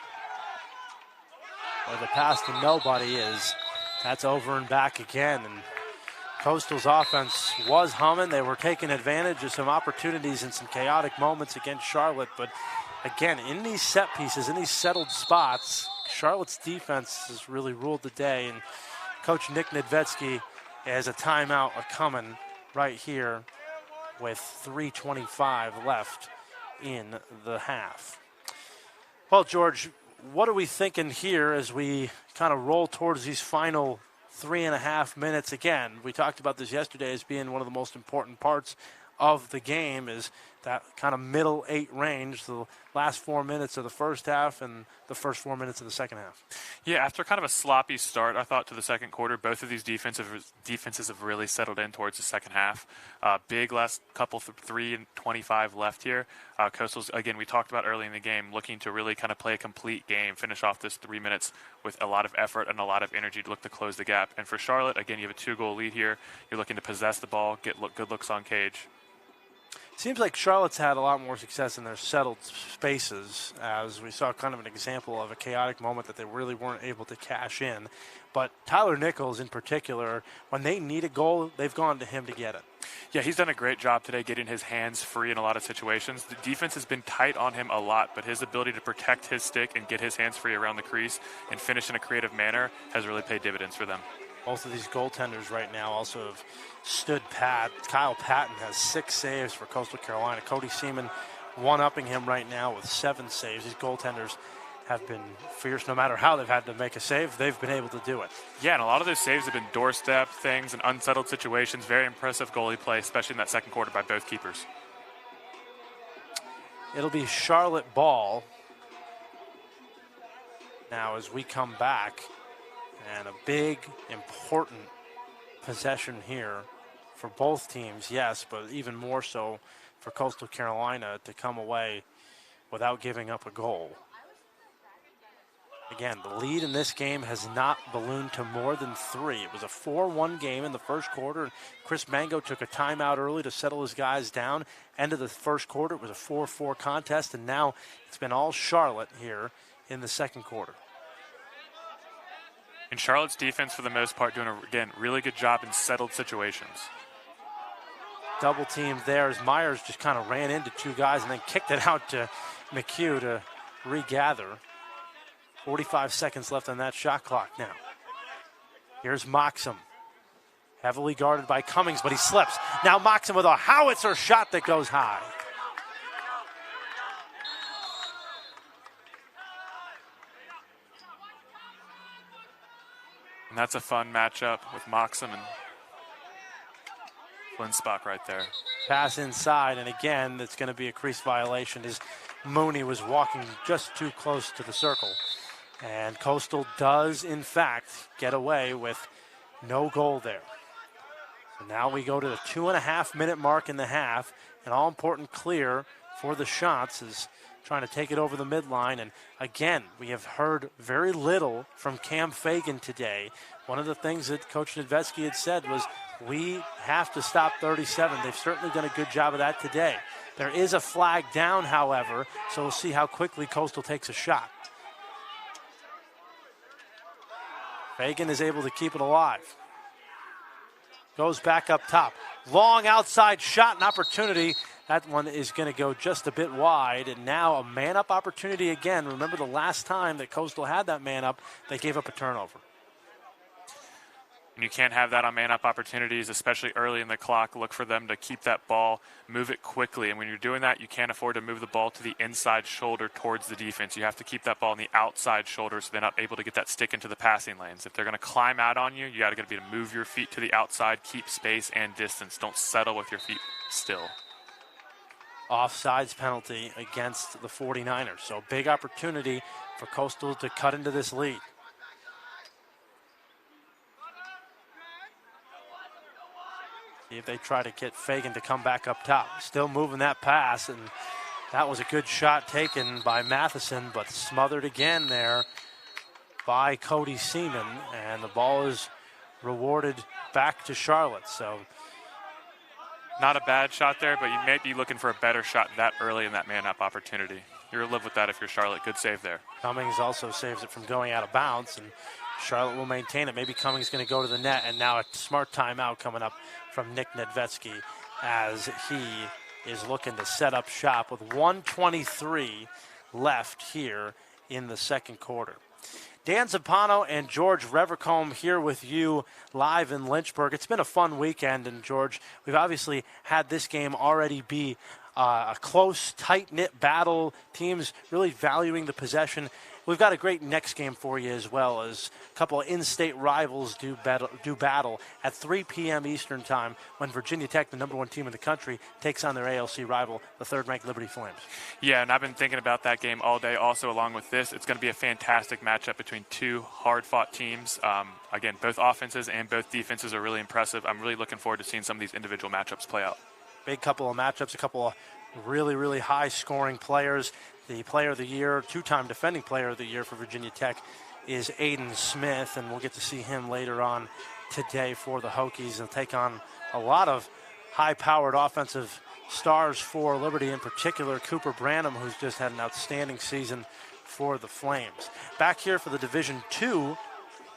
where the pass to nobody is. That's over and back again. And Coastal's offense was humming. They were taking advantage of some opportunities and some chaotic moments against Charlotte. But again, in these set pieces, in these settled spots, Charlotte's defense has really ruled the day. And Coach Nick Nedvetsky has a timeout coming right here with 3:25 left in the half. Well, George, what are we thinking here as we kind of roll towards these final 3.5 minutes? Again, we talked about this yesterday as being one of the most important parts of the game, is that kind of middle 8 range, the last 4 minutes of the first half and the first 4 minutes of the second half. Yeah, after kind of a sloppy start, I thought, to the second quarter, both of these defenses have really settled in towards the second half. Big last couple, 3:25 left here. Coastal's, again, we talked about early in the game, looking to really kind of play a complete game, finish off this 3 minutes with a lot of effort and a lot of energy to look to close the gap. And for Charlotte, again, you have a 2-goal lead here. You're looking to possess the ball, get good looks on Cage. Seems like Charlotte's had a lot more success in their settled spaces, as we saw kind of an example of a chaotic moment that they really weren't able to cash in. But Tyler Nichols in particular, when they need a goal, they've gone to him to get it. Yeah, he's done a great job today getting his hands free in a lot of situations. The defense has been tight on him a lot, but his ability to protect his stick and get his hands free around the crease and finish in a creative manner has really paid dividends for them. Both of these goaltenders right now also have stood pat. Kyle Patton has 6 saves for Coastal Carolina. Cody Seaman one-upping him right now with 7 saves. These goaltenders have been fierce. No matter how they've had to make a save, they've been able to do it. Yeah, and a lot of those saves have been doorstep things and unsettled situations. Very impressive goalie play, especially in that second quarter by both keepers. It'll be Charlotte ball now as we come back. And a big, important possession here for both teams, yes, but even more so for Coastal Carolina to come away without giving up a goal. Again, the lead in this game has not ballooned to more than 3. It was a 4-1 game in the first quarter, and Chris Mango took a timeout early to settle his guys down. End of the first quarter, it was a 4-4 contest, and now it's been all Charlotte here in the second quarter. And Charlotte's defense, for the most part, doing, again, really good job in settled situations. Double teamed there as Myers just kind of ran into 2 guys and then kicked it out to McHugh to regather. 45 seconds left on that shot clock now. Here's Moxham. Heavily guarded by Cummings, but he slips. Now Moxham with a howitzer shot that goes high. And that's a fun matchup with Moxham and Flinspach right there. Pass inside, and again, it's going to be a crease violation as Mooney was walking just too close to the circle. And Coastal does, in fact, get away with no goal there. So now we go to the 2.5-minute mark in the half. An all-important clear for the shots is trying to take it over the midline. And again, we have heard very little from Cam Fagan today. One of the things that Coach Nedvetsky had said was, we have to stop 37. They've certainly done a good job of that today. There is a flag down, however, so we'll see how quickly Coastal takes a shot. Fagan is able to keep it alive. Goes back up top. Long outside shot and opportunity That one is going to go just a bit wide, and now a man-up opportunity again. Remember the last time that Coastal had that man-up, they gave up a turnover. And you can't have that on man-up opportunities, especially early in the clock. Look for them to keep that ball, move it quickly. And when you're doing that, you can't afford to move the ball to the inside shoulder towards the defense. You have to keep that ball on the outside shoulder so they're not able to get that stick into the passing lanes. If they're going to climb out on you, you got to be to move your feet to the outside, keep space and distance. Don't settle with your feet still. Offsides penalty against the 49ers. So big opportunity for Coastal to cut into this lead. See if they try to get Fagan to come back up top. Still moving that pass, and that was a good shot taken by Matheson, but smothered again there by Cody Seaman, and the ball is rewarded back to Charlotte. So not a bad shot there, but you may be looking for a better shot that early in that man-up opportunity. You're going to live with that if you're Charlotte. Good save there. Cummings also saves it from going out of bounds, and Charlotte will maintain it. Maybe Cummings is going to go to the net, and now a smart timeout coming up from Nick Nedvetsky as he is looking to set up shop with 1:23 left here in the second quarter. Dan Zappano and George Revercombe here with you live in Lynchburg. It's been a fun weekend, and George, we've obviously had this game already be a close, tight-knit battle, teams really valuing the possession. We've got a great next game for you as well, as a couple of in-state rivals do battle at 3 p.m. Eastern time when Virginia Tech, the #1 team in the country, takes on their ALC rival, the third-ranked Liberty Flames. Yeah, and I've been thinking about that game all day. Also, along with this, it's going to be a fantastic matchup between two hard-fought teams. Again, both offenses and both defenses are really impressive. I'm really looking forward to seeing some of these individual matchups play out. Big couple of matchups, a couple of really, really high-scoring players. The player of the year, two-time defending player of the year for Virginia Tech is Aiden Smith, and we'll get to see him later on today for the Hokies and take on a lot of high-powered offensive stars for Liberty, in particular Cooper Branham, who's just had an outstanding season for the Flames. Back here for the Division II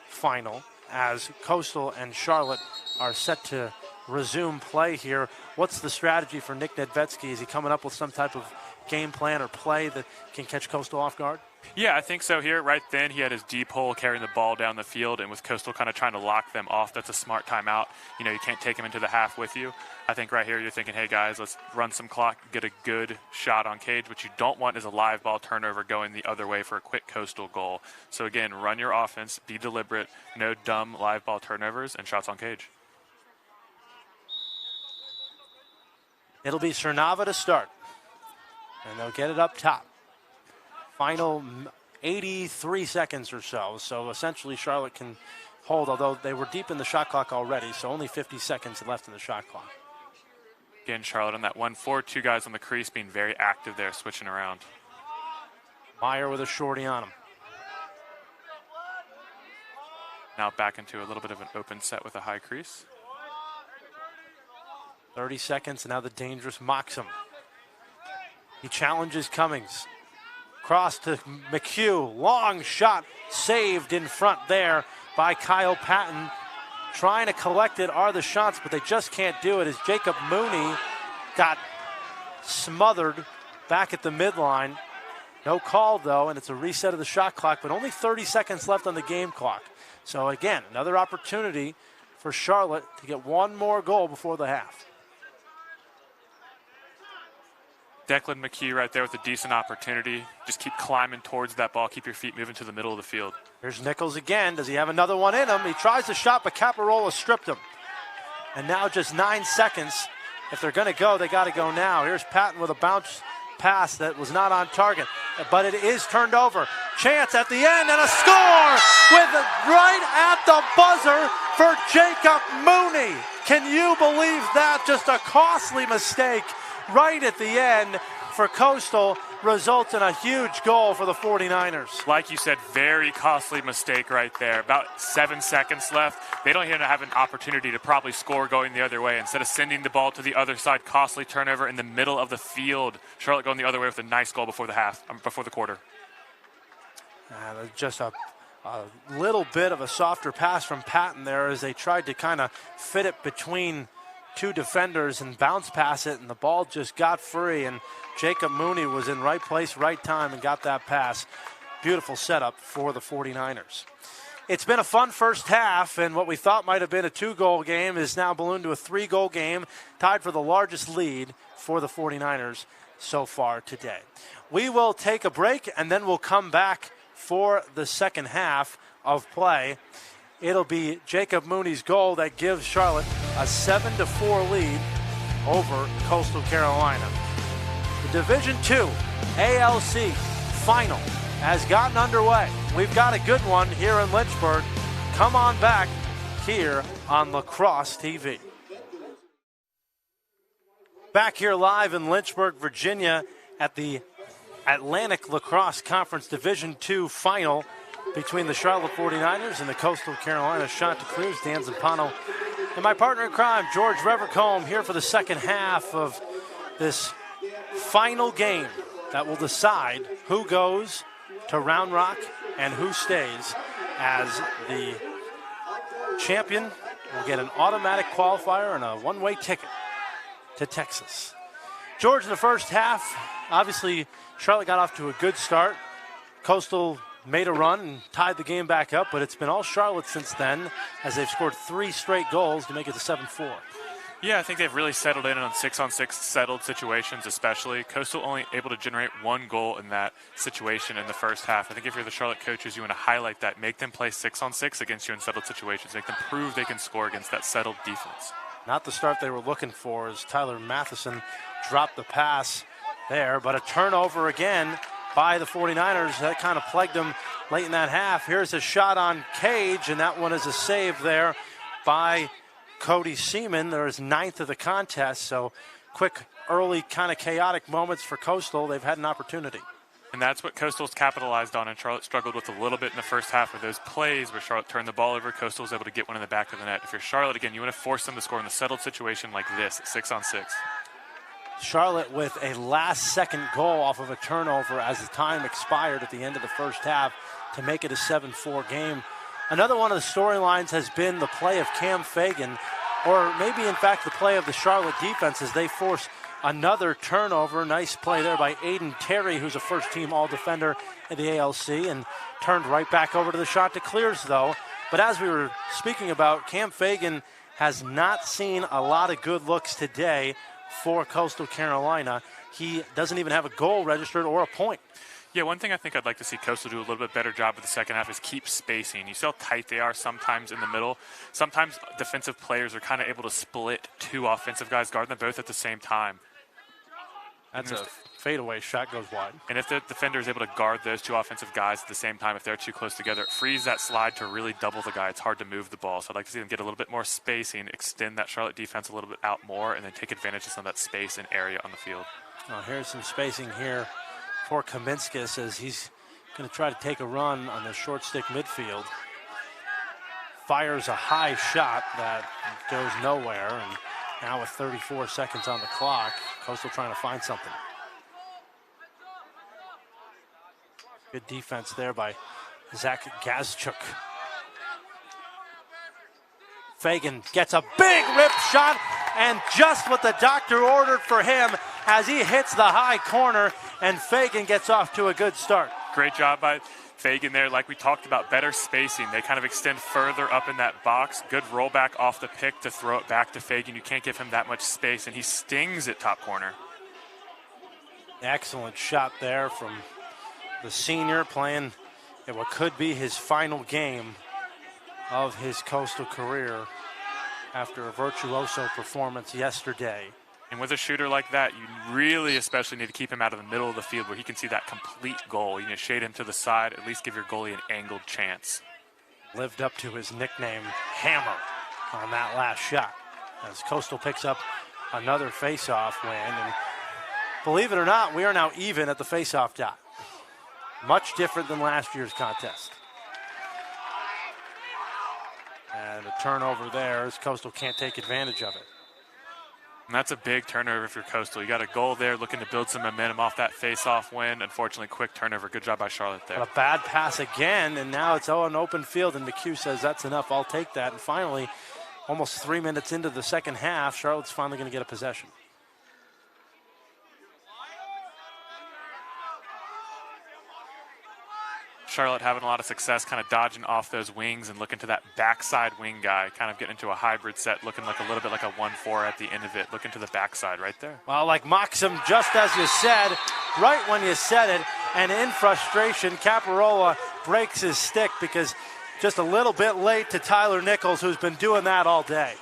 final as Coastal and Charlotte are set to resume play here. What's the strategy for Nick Nedvetsky? Is he coming up with some type of game plan or play that can catch Coastal off guard? Yeah, I think so here. Right then, he had his deep hole carrying the ball down the field, and with Coastal kind of trying to lock them off, that's a smart timeout. You know, you can't take him into the half with you. I think right here you're thinking, hey, guys, let's run some clock, get a good shot on cage. What you don't want is a live ball turnover going the other way for a quick Coastal goal. So, again, run your offense, be deliberate, no dumb live ball turnovers, and shots on cage. It'll be Cernava to start, and they'll get it up top. Final 83 seconds or so. So essentially Charlotte can hold, although they were deep in the shot clock already, so only 50 seconds left in the shot clock. Again, Charlotte on that 1-4, two guys on the crease being very active there, switching around. Meyer with a shorty on him. Now back into a little bit of an open set with a high crease. 30 seconds, and now the dangerous Moxham. He challenges Cummings. Cross to McHugh. Long shot saved in front there by Kyle Patton. Trying to collect it are the shots, but they just can't do it as Jacob Mooney got smothered back at the midline. No call, though, and it's a reset of the shot clock, but only 30 seconds left on the game clock. So, again, another opportunity for Charlotte to get one more goal before the half. Declan McKee right there with a decent opportunity. Just keep climbing towards that ball. Keep your feet moving to the middle of the field. Here's Nichols again. Does he have another one in him? He tries the shot, but Caparola stripped him. And now just 9 seconds. If they're going to go, they got to go now. Here's Patton with a bounce pass that was not on target, but it is turned over. Chance at the end and a score with it right at the buzzer for Jacob Mooney. Can you believe that? Just a costly mistake right at the end for Coastal results in a huge goal for the 49ers. Like you said, very costly mistake right there. About 7 seconds left. They don't even have an opportunity to probably score going the other way. Instead of sending the ball to the other side, costly turnover in the middle of the field. Charlotte going the other way with a nice goal before the quarter. Just a little bit of a softer pass from Patton there as they tried to kind of fit it between two defenders and bounce pass it, and the ball just got free, and Jacob Mooney was in right place, right time, and got that pass. Beautiful setup for the 49ers. It's been a fun first half, and what we thought might have been a 2-goal game is now ballooned to a 3-goal game, tied for the largest lead for the 49ers so far today. We will take a break, and then we'll come back for the second half of play. It'll be Jacob Mooney's goal that gives Charlotte a 7-4 lead over Coastal Carolina. The Division II ALC final has gotten underway. We've got a good one here in Lynchburg. Come on back here on Lacrosse TV. Back here live in Lynchburg, Virginia at the Atlantic Lacrosse Conference Division II final between the Charlotte 49ers and the Coastal Carolina Chanticleers. Dan Zampano and my partner in crime, George Revercombe, here for the second half of this final game that will decide who goes to Round Rock and who stays as the champion. Will get an automatic qualifier and a one-way ticket to Texas. George, in the first half, obviously Charlotte got off to a good start. Coastal made a run and tied the game back up, but it's been all Charlotte since then as they've scored 3 straight goals to make it to 7-4. Yeah, I think they've really settled in on 6-on-6 settled situations especially. Coastal only able to generate 1 goal in that situation in the first half. I think if you're the Charlotte coaches, you want to highlight that. Make them play 6-on-6 against you in settled situations. Make them prove they can score against that settled defense. Not the start they were looking for as Tyler Matheson dropped the pass there, but a turnover again by the 49ers. That kind of plagued them late in that half. Here's a shot on Cage, and that one is a save there by Cody Seaman. There's 9th of the contest, so quick, early, kind of chaotic moments for Coastal. They've had an opportunity. And that's what Coastal's capitalized on, and Charlotte struggled with a little bit in the first half with those plays where Charlotte turned the ball over. Coastal was able to get one in the back of the net. If you're Charlotte, again, you want to force them to score in a settled situation like this, 6-on-6. Charlotte with a last-second goal off of a turnover as the time expired at the end of the first half to make it a 7-4 game. Another one of the storylines has been the play of Cam Fagan, or maybe, in fact, the play of the Charlotte defense as they force another turnover. Nice play there by Aiden Terry, who's a first-team all-defender in the ALC, and turned right back over to the Chanticleers, though. But as we were speaking about, Cam Fagan has not seen a lot of good looks today for Coastal Carolina. He doesn't even have a goal registered or a point. Yeah, one thing I think I'd like to see Coastal do a little bit better job with the second half is keep spacing. You see how tight they are sometimes in the middle. Sometimes defensive players are kind of able to split 2 offensive guys, guarding them both at the same time. That's a fadeaway shot, goes wide. And if the defender is able to guard those 2 offensive guys at the same time, if they're too close together, it frees that slide to really double the guy. It's hard to move the ball. So I'd like to see them get a little bit more spacing, extend that Charlotte defense a little bit out more, and then take advantage of some of that space and area on the field. Well, here's some spacing here for Kaminskis as he's going to try to take a run on the short stick midfield. Fires a high shot that goes nowhere, and now with 34 seconds on the clock, Coastal trying to find something. Good defense there by Zach Gazchuk. Fagan gets a big rip shot, and just what the doctor ordered for him as he hits the high corner, and Fagan gets off to a good start. Great job by Fagan there. Like we talked about, better spacing. They kind of extend further up in that box. Good rollback off the pick to throw it back to Fagan. You can't give him that much space, and he stings at top corner. Excellent shot there from the senior, playing in what could be his final game of his Coastal career after a virtuoso performance yesterday. And with a shooter like that, you really especially need to keep him out of the middle of the field where he can see that complete goal. You need to shade him to the side, at least give your goalie an angled chance. Lived up to his nickname, Hammer, on that last shot. As Coastal picks up another face-off win. And believe it or not, we are now even at the face-off dot. Much different than last year's contest. And a turnover there as Coastal can't take advantage of it. And that's a big turnover for Coastal. You got a goal there, looking to build some momentum off that face-off win. Unfortunately, quick turnover. Good job by Charlotte there. But a bad pass again, and now it's an open field, and McHugh says, that's enough, I'll take that. And finally, almost 3 minutes into the second half, Charlotte's finally going to get a possession. Charlotte having a lot of success kind of dodging off those wings and looking to that backside wing guy, kind of getting into a hybrid set, looking like a little bit like a 1-4 at the end of it, looking to the backside right there. Well, like Moxham, just as you said, right when you said it, and in frustration, Caparola breaks his stick because just a little bit late to Tyler Nichols, who's been doing that all day.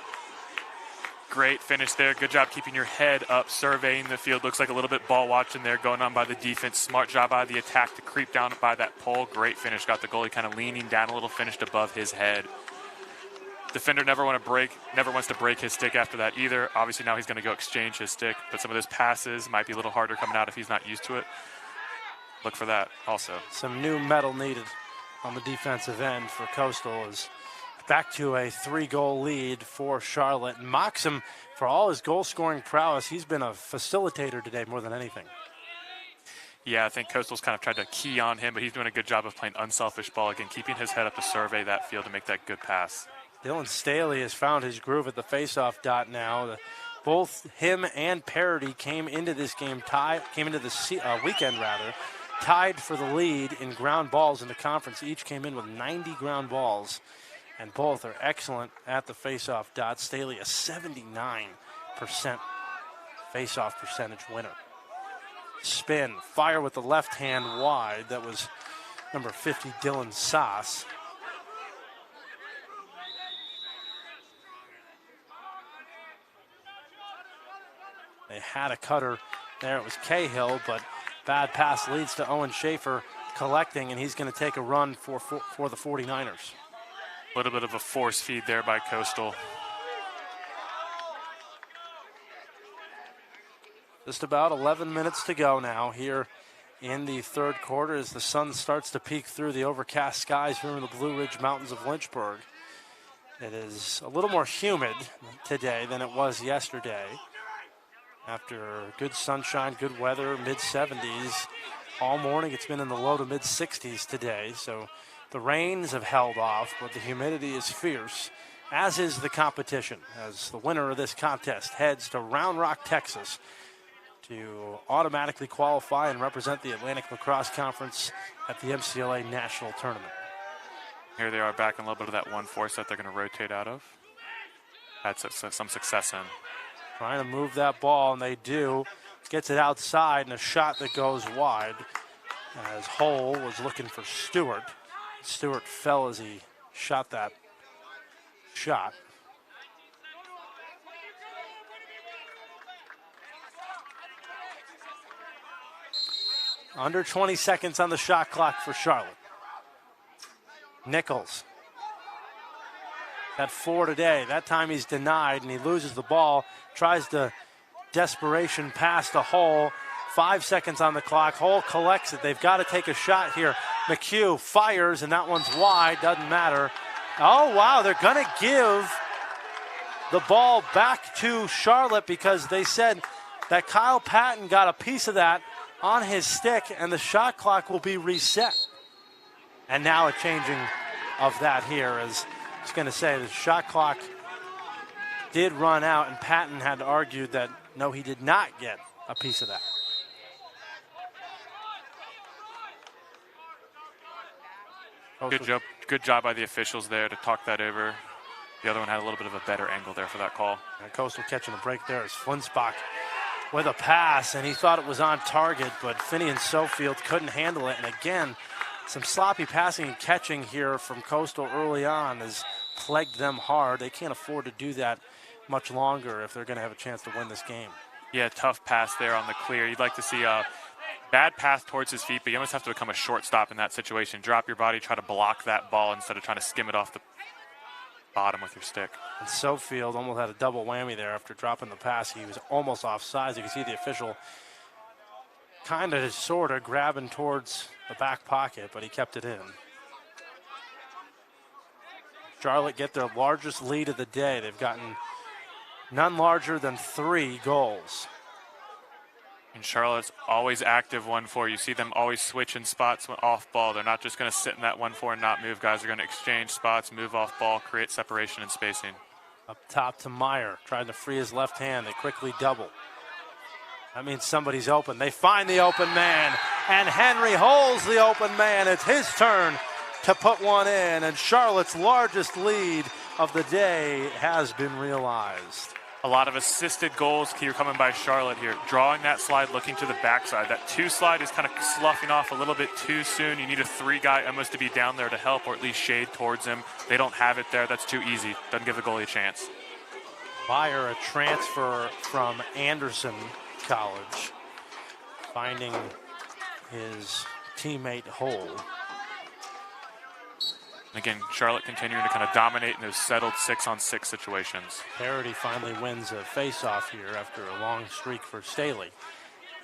Great finish there. Good job keeping your head up, surveying the field. Looks like a little bit ball watching there going on by the defense. Smart job by the attack to creep down by that pole. Great finish. Got the goalie kind of leaning down a little, finished above his head. Defender never wants to break his stick after that either. Obviously now he's going to go exchange his stick, but some of those passes might be a little harder coming out if he's not used to it. Look for that also. Some new metal needed on the defensive end for Coastal is back to a 3-goal lead for Charlotte. And Moxham, for all his goal-scoring prowess, he's been a facilitator today more than anything. Yeah, I think Coastal's kind of tried to key on him, but he's doing a good job of playing unselfish ball again, keeping his head up to survey that field to make that good pass. Dylan Staley has found his groove at the faceoff dot now. Both him and Parity came into this game weekend tied for the lead in ground balls in the conference. Each came in with 90 ground balls. And both are excellent at the faceoff dot. Staley, a 79% faceoff percentage winner. Spin, fire with the left hand wide. That was number 50, Dylan Sass. They had a cutter there. It was Cahill, but bad pass leads to Owen Schaefer collecting, and he's going to take a run for the 49ers. A little bit of a force feed there by Coastal. Just about 11 minutes to go now here in the third quarter as the sun starts to peek through the overcast skies here in the Blue Ridge Mountains of Lynchburg. It is a little more humid today than it was yesterday. After good sunshine, good weather, mid-70s all morning, it's been in the low to mid-60s today. So the rains have held off, but the humidity is fierce, as is the competition, as the winner of this contest heads to Round Rock, Texas, to automatically qualify and represent the Atlantic Lacrosse Conference at the MCLA National Tournament. Here they are back in a little bit of that 1-4 set they're going to rotate out of. Had some success in. Trying to move that ball, and they do. Gets it outside, and a shot that goes wide, as Hull was looking for Stewart. Stewart fell as he shot that shot. Under 20 seconds on the shot clock for Charlotte. Nichols had 4 today. That time he's denied, and he loses the ball. Tries to desperation pass to Hull. 5 seconds on the clock. Hull collects it. They've got to take a shot here. McHugh fires, and that one's wide. Doesn't matter. Oh, wow. They're going to give the ball back to Charlotte because they said that Kyle Patton got a piece of that on his stick, and the shot clock will be reset. And now a changing of that here, as I was going to say, the shot clock did run out, and Patton had argued that, no, he did not get a piece of that. Good job by the officials there to talk that over. The other one had a little bit of a better angle there for that call. And Coastal catching a break there is Flinsbach with a pass, and he thought it was on target, but Finney and Sofield couldn't handle it. And again, some sloppy passing and catching here from Coastal early on has plagued them hard. They can't afford to do that much longer if they're going to have a chance to win this game. Yeah, tough pass there on the clear. You'd like to see a bad pass towards his feet, but you almost have to become a shortstop in that situation. Drop your body, try to block that ball instead of trying to skim it off the bottom with your stick. And Sofield almost had a double whammy there after dropping the pass. He was almost offsides. You can see the official kind of, sort of grabbing towards the back pocket, but he kept it in. Charlotte get their largest lead of the day. They've gotten none larger than 3 goals. And Charlotte's always active 1-4. You see them always switching spots off ball. They're not just going to sit in that 1-4 and not move. Guys are going to exchange spots, move off ball, create separation and spacing. Up top to Meyer, trying to free his left hand. They quickly double. That means somebody's open. They find the open man, and Henry holds the open man. It's his turn to put one in, and Charlotte's largest lead of the day has been realized. A lot of assisted goals here coming by Charlotte here. Drawing that slide, looking to the backside. That 2 slide is kind of sloughing off a little bit too soon. You need a 3 guy almost to be down there to help, or at least shade towards him. They don't have it there. That's too easy. Doesn't give the goalie a chance. Meyer, a transfer from Anderson College, finding his teammate Hole. Again, Charlotte continuing to kind of dominate in those settled 6-on-6 situations. Parity finally wins a face-off here after a long streak for Staley.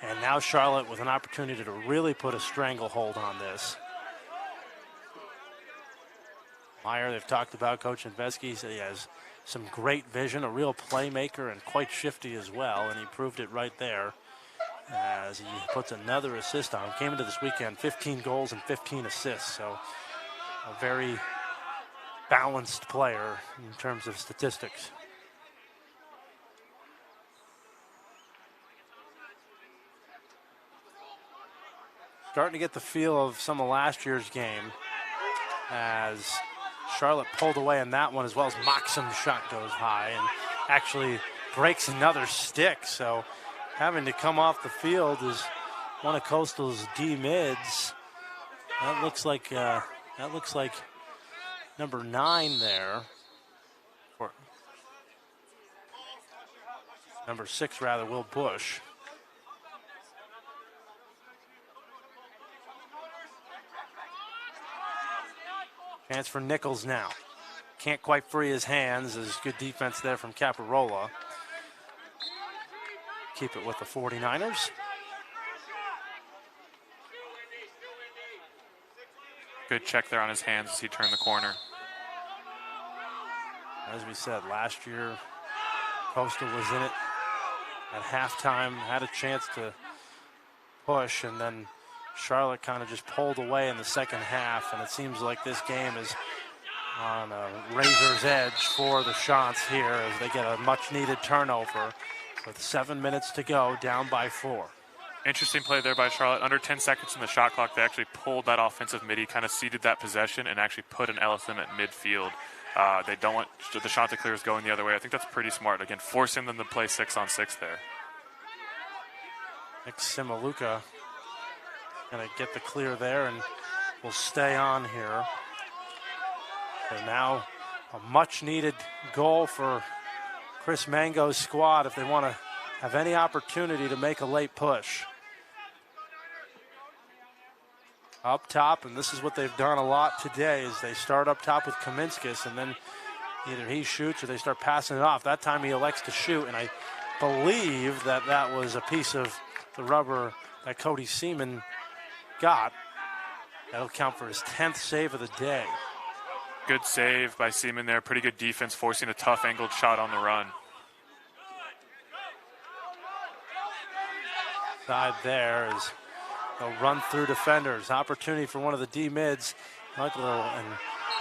And now Charlotte with an opportunity to really put a stranglehold on this. Meyer, they've talked about Coach Invesky. He has some great vision, a real playmaker, and quite shifty as well, and he proved it right there as he puts another assist on. Came into this weekend 15 goals and 15 assists, so a very balanced player in terms of statistics. Starting to get the feel of some of last year's game as Charlotte pulled away in that one, as well as Moxham's shot goes high and actually breaks another stick. So having to come off the field is one of Coastal's D mids. That looks like number 9 there. Or number 6 rather, Will Bush. Chance for Nichols now. Can't quite free his hands. There's good defense there from Caparola. Keep it with the 49ers. Good check there on his hands as he turned the corner. As we said, last year, Coastal was in it at halftime, had a chance to push, and then Charlotte kind of just pulled away in the second half, and it seems like this game is on a razor's edge for the Chants here as they get a much-needed turnover with 7 minutes to go, down by 4. Interesting play there by Charlotte. Under 10 seconds in the shot clock, they actually pulled that offensive midi, kind of ceded that possession, and actually put an LSM at midfield. They don't want the Chanticleers going the other way. I think that's pretty smart. Again, forcing them to play 6-on-6 there. Nick Simaluka going to get the clear there and will stay on here. So now a much-needed goal for Chris Mango's squad if they want to have any opportunity to make a late push. Up top, and this is what they've done a lot today, is they start up top with Kaminskis, and then either he shoots or they start passing it off. That time he elects to shoot, and I believe that that was a piece of the rubber that Cody Seaman got. That'll count for his 10th save of the day. Good save by Seaman there. Pretty good defense, forcing a tough angled shot on the run. Side there as they'll run through defenders. Opportunity for one of the D mids. And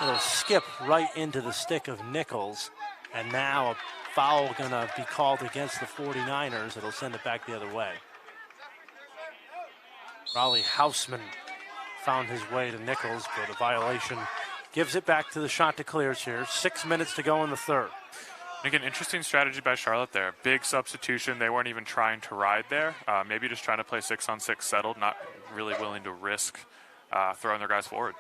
it'll skip right into the stick of Nichols. And now a foul going to be called against the 49ers. It'll send it back the other way. Raleigh Houseman found his way to Nichols, but a violation gives it back to the Chanticleers here. 6 minutes to go in the third. Again, interesting strategy by Charlotte there. Big substitution. They weren't even trying to ride there. Maybe just trying to play 6-on-6 settled, not really willing to risk throwing their guys forward.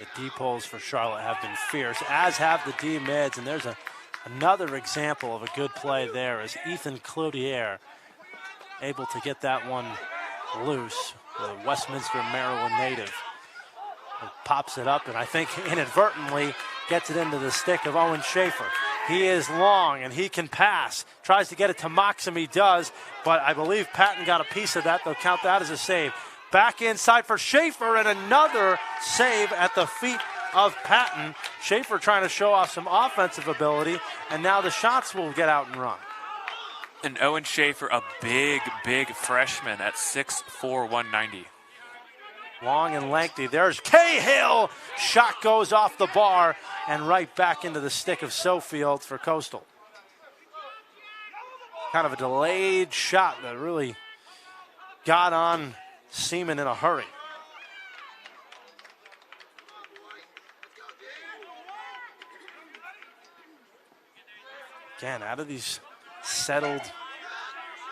The D poles for Charlotte have been fierce, as have the D mids, and there's another example of a good play there as Ethan Cloutier able to get that one loose. The Westminster, Maryland native pops it up, and I think inadvertently gets it into the stick of Owen Schaefer. He is long and he can pass. Tries to get it to Moxham, he does, but I believe Patton got a piece of that. They'll count that as a save. Back inside for Schaefer, and another save at the feet of Patton. Schaefer trying to show off some offensive ability, and now the shots will get out and run. And Owen Schaefer, a big, big freshman at 6'4", 190. long and lengthy. There's Cahill. Shot goes off the bar and right back into the stick of Sofield for Coastal. Kind of a delayed shot that really got on Seaman in a hurry. Again, out of these settled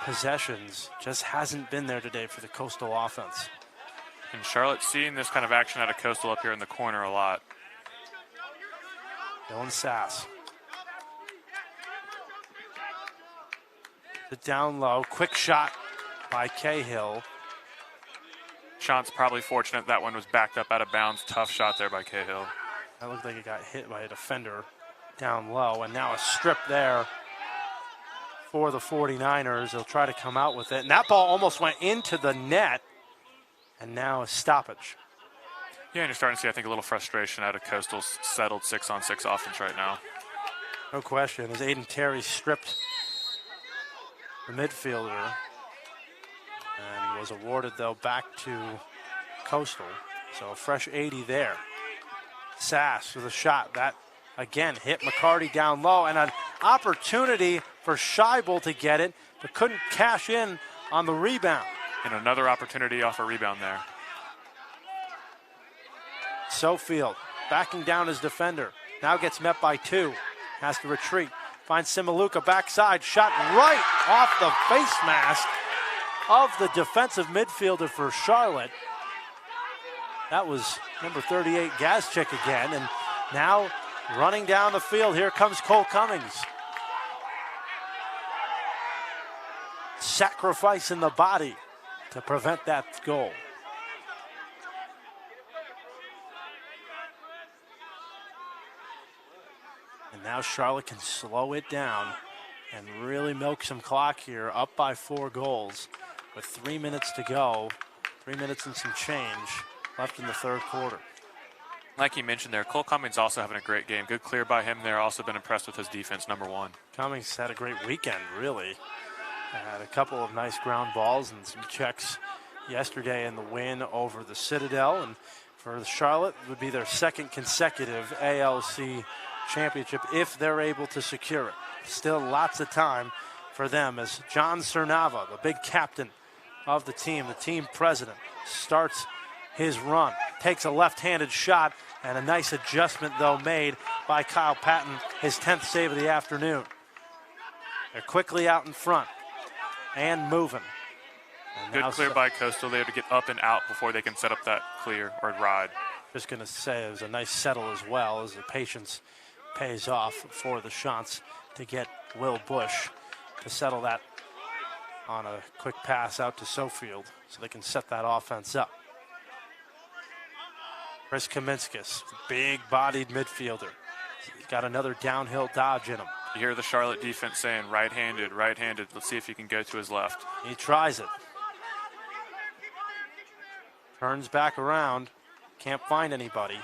possessions, just hasn't been there today for the Coastal offense. And Charlotte's seeing this kind of action out of Coastal up here in the corner a lot. Dylan Sass. The down low, quick shot by Cahill. Sean's probably fortunate that one was backed up out of bounds. Tough shot there by Cahill. That looked like it got hit by a defender down low, and now a strip there for the 49ers. They'll try to come out with it, and that ball almost went into the net, and now a stoppage. Yeah, and you're starting to see, I think, a little frustration out of Coastal's settled 6-on-6 offense right now. No question, as Aiden Terry stripped the midfielder and was awarded, though, back to Coastal. So a fresh 80 there. Sass with a shot that again hit McCarty down low, and an opportunity for Scheibel to get it, but couldn't cash in on the rebound. And another opportunity off a rebound there. Sofield backing down his defender. Now gets met by two. Has to retreat. Finds Simaluka backside. Shot right off the face mask of the defensive midfielder for Charlotte. That was number 38, Gazchik again. And now running down the field, here comes Cole Cummings. Sacrificing the body to prevent that goal. And now Charlotte can slow it down and really milk some clock here, up by 4 goals with 3 minutes to go. 3 minutes and some change left in the third quarter. Like you mentioned there, Cole Cummings also having a great game. Good clear by him there. Also been impressed with his defense, number 1. Cummings had a great weekend, really. Had a couple of nice ground balls and some checks yesterday in the win over the Citadel. And for Charlotte, it would be their second consecutive ALC championship if they're able to secure it. Still lots of time for them as John Cernava, the big captain of the team president, starts his run. Takes a left-handed shot, and a nice adjustment, though, made by Kyle Patton, his 10th save of the afternoon. They're quickly out in front and moving. And good clear by Coastal. They have to get up and out before they can set up that clear or ride. Just going to say it was a nice settle as well, as the patience pays off for the Shants to get Will Bush to settle that on a quick pass out to Sofield so they can set that offense up. Chris Kaminskis, big-bodied midfielder. He's got another downhill dodge in him. You hear the Charlotte defense saying right-handed, right-handed. Let's see if he can go to his left. He tries it. Turns back around. Can't find anybody.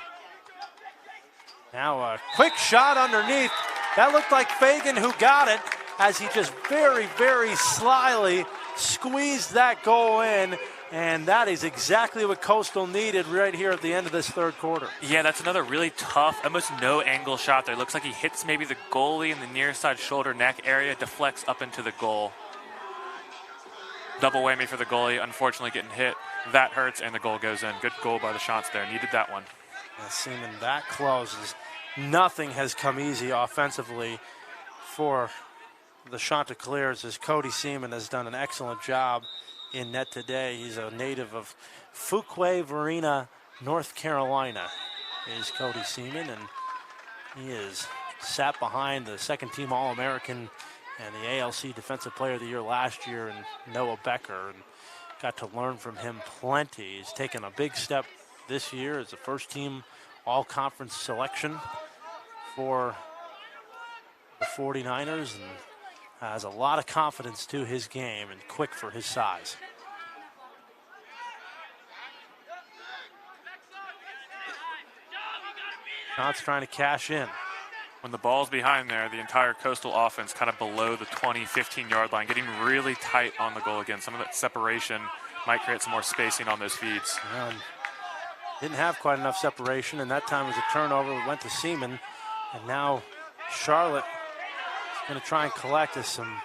Now a quick shot underneath. That looked like Fagan who got it as he just very, very slyly squeezed that goal in. And that is exactly what Coastal needed right here at the end of this third quarter. Yeah, that's another really tough, almost no-angle shot there. Looks like he hits maybe the goalie in the near side shoulder neck area, deflects up into the goal. Double whammy for the goalie, unfortunately getting hit. That hurts, and the goal goes in. Good goal by the Shants there. Needed that one. Seaman that closes. Nothing has come easy offensively for the Chanticleers as Cody Seaman has done an excellent job in net today. He's a native of Fuquay Varina, North Carolina, is Cody Seaman, and he is sat behind the second-team All-American and the ALC Defensive Player of the Year last year, and Noah Becker, and got to learn from him plenty. He's taken a big step this year as a first-team All-Conference selection for the 49ers, and has a lot of confidence to his game and quick for his size. Shots trying to cash in. When the ball's behind there, the entire Coastal offense kind of below the 20, 15-yard line, getting really tight on the goal again. Some of that separation might create some more spacing on those feeds. And didn't have quite enough separation, and that time was a turnover. It went to Seaman, and now Charlotte is going to try and collect us some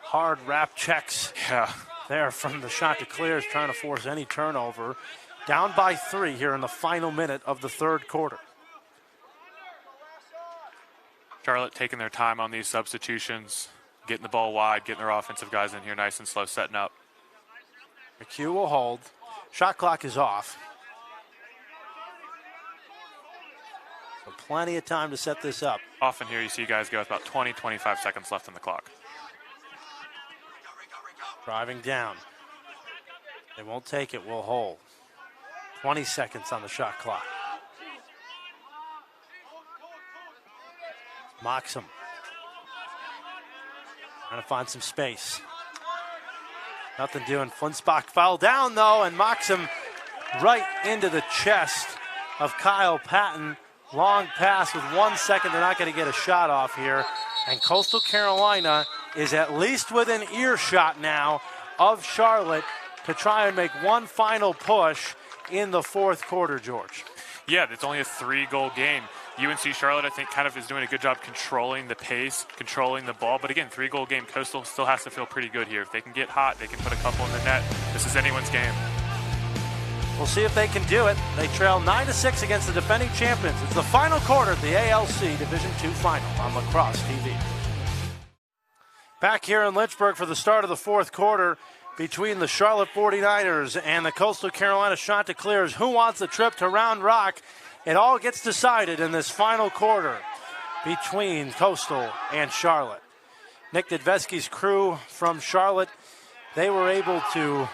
hard wrap checks. Yeah. There from the Chanticleers, trying to force any turnover. Down by 3 here in the final minute of the third quarter. Charlotte taking their time on these substitutions, getting the ball wide, getting their offensive guys in here nice and slow, setting up. McHugh will hold. Shot clock is off. So plenty of time to set this up. Often here you see guys go with about 20, 25 seconds left on the clock. Driving down. They won't take it, will hold. 20 seconds on the shot clock. Moxham. Trying to find some space. Nothing doing. Flinsbach foul down though, and Moxham right into the chest of Kyle Patton. Long pass with 1 second. They're not going to get a shot off here. And Coastal Carolina is at least within earshot now of Charlotte to try and make one final push in the fourth quarter, George. Yeah, it's only a 3-goal game. UNC Charlotte, I think, kind of is doing a good job controlling the pace, controlling the ball. But again, 3-goal game. Coastal still has to feel pretty good here. If they can get hot, they can put a couple in the net. This is anyone's game. We'll see if they can do it. They trail 9-6 against the defending champions. It's the final quarter of the ALC Division II Final on Lacrosse TV. Back here in Lynchburg for the start of the fourth quarter between the Charlotte 49ers and the Coastal Carolina Chanticleers. Who wants the trip to Round Rock? It all gets decided in this final quarter between Coastal and Charlotte. Nick Nedvesky's crew from Charlotte, they were able to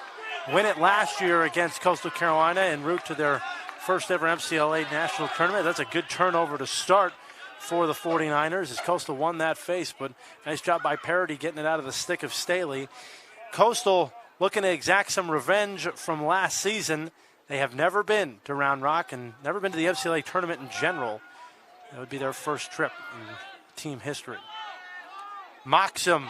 win it last year against Coastal Carolina en route to their first ever MCLA national tournament. That's a good turnover to start for the 49ers as Coastal won that face, but nice job by Parody getting it out of the stick of Staley. Coastal looking to exact some revenge from last season. They have never been to Round Rock and never been to the MCLA tournament in general. That would be their first trip in team history. Moxham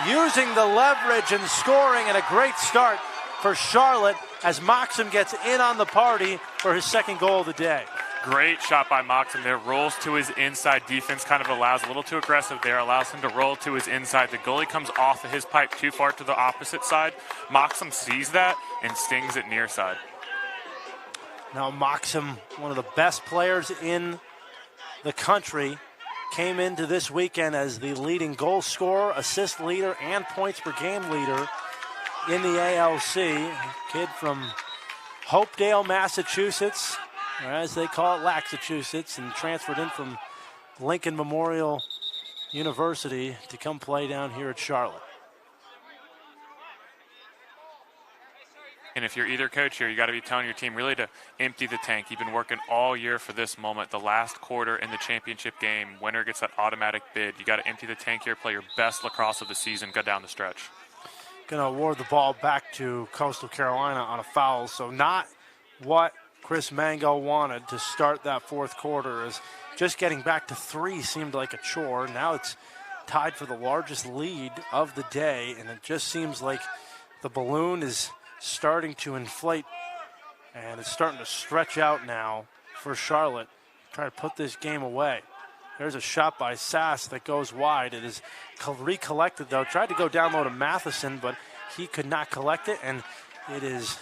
using the leverage and scoring, and a great start for Charlotte as Moxham gets in on the party for his second goal of the day. Great shot by Moxham there. Rolls to his inside. Defense kind of allows a little too aggressive there. Allows him to roll to his inside. The goalie comes off of his pipe too far to the opposite side. Moxham sees that and stings it near side. Now Moxham, one of the best players in the country, came into this weekend as the leading goal scorer, assist leader, and points per game leader in the ALC. Kid from Hopedale, Massachusetts, or as they call it, Laxachusetts, and transferred in from Lincoln Memorial University to come play down here at Charlotte. And if you're either coach here, you got to be telling your team really to empty the tank. You've been working all year for this moment. The last quarter in the championship game, winner gets that automatic bid. You got to empty the tank here, play your best lacrosse of the season, go down the stretch. Going to award the ball back to Coastal Carolina on a foul. So not what Chris Mango wanted to start that fourth quarter, as just getting back to 3 seemed like a chore. Now it's tied for the largest lead of the day, and it just seems like the balloon is starting to inflate, and it's starting to stretch out now for Charlotte, trying to put this game away. There's a shot by Sass that goes wide. It is recollected, though. Tried to go down low to Matheson, but he could not collect it, and it is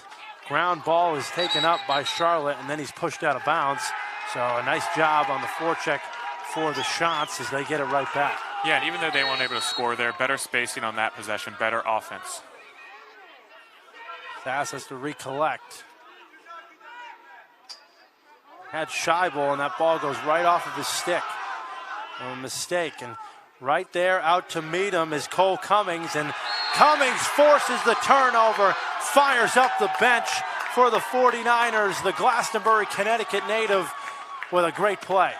ground ball is taken up by Charlotte, and then he's pushed out of bounds. So a nice job on the forecheck for the shots as they get it right back. Yeah, and even though they weren't able to score there, better spacing on that possession, better offense. Sass has to recollect. Had Scheibel, and that ball goes right off of his stick. A mistake, and right there out to meet him is Cole Cummings, and Cummings forces the turnover, fires up the bench for the 49ers, the Glastonbury, Connecticut native, with a great play.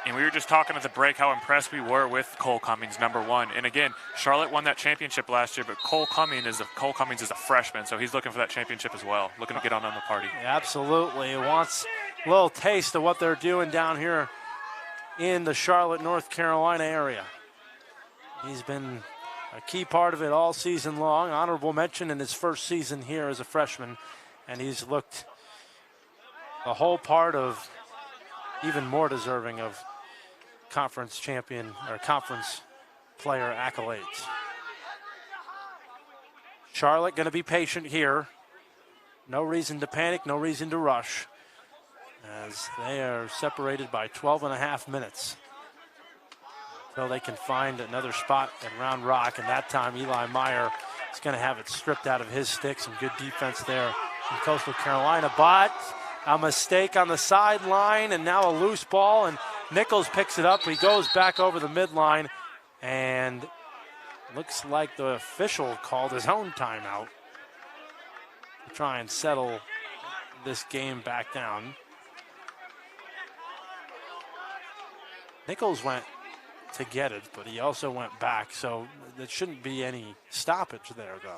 And we were just talking at the break how impressed we were with Cole Cummings, #1. And again, Charlotte won that championship last year, but Cole Cummings is a freshman, so he's looking for that championship as well, looking to get on the party. Yeah, absolutely. He wants a little taste of what they're doing down here in the Charlotte, North Carolina area. He's been a key part of it all season long. Honorable mention in his first season here as a freshman, and he's looked the whole part of even more deserving of conference champion or conference player accolades. Charlotte going to be patient here. No reason to panic, no reason to rush, as they are separated by 12.5 minutes until they can find another spot at Round Rock, and that time Eli Meyer is going to have it stripped out of his stick. Some good defense there from Coastal Carolina, but a mistake on the sideline, and now a loose ball, and Nichols picks it up. He goes back over the midline, and looks like the official called his own timeout to try and settle this game back down. Nichols went to get it, but he also went back, so there shouldn't be any stoppage there, though.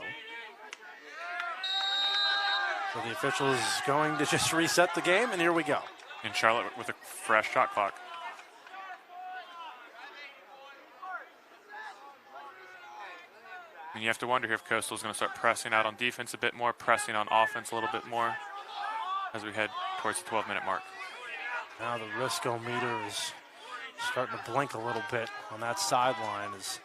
So the official is going to just reset the game, and here we go. And Charlotte with a fresh shot clock. And you have to wonder here if Coastal is going to start pressing out on defense a bit more, pressing on offense a little bit more as we head towards the 12-minute mark. Now the risk-o-meter is starting to blink a little bit on that sideline. Is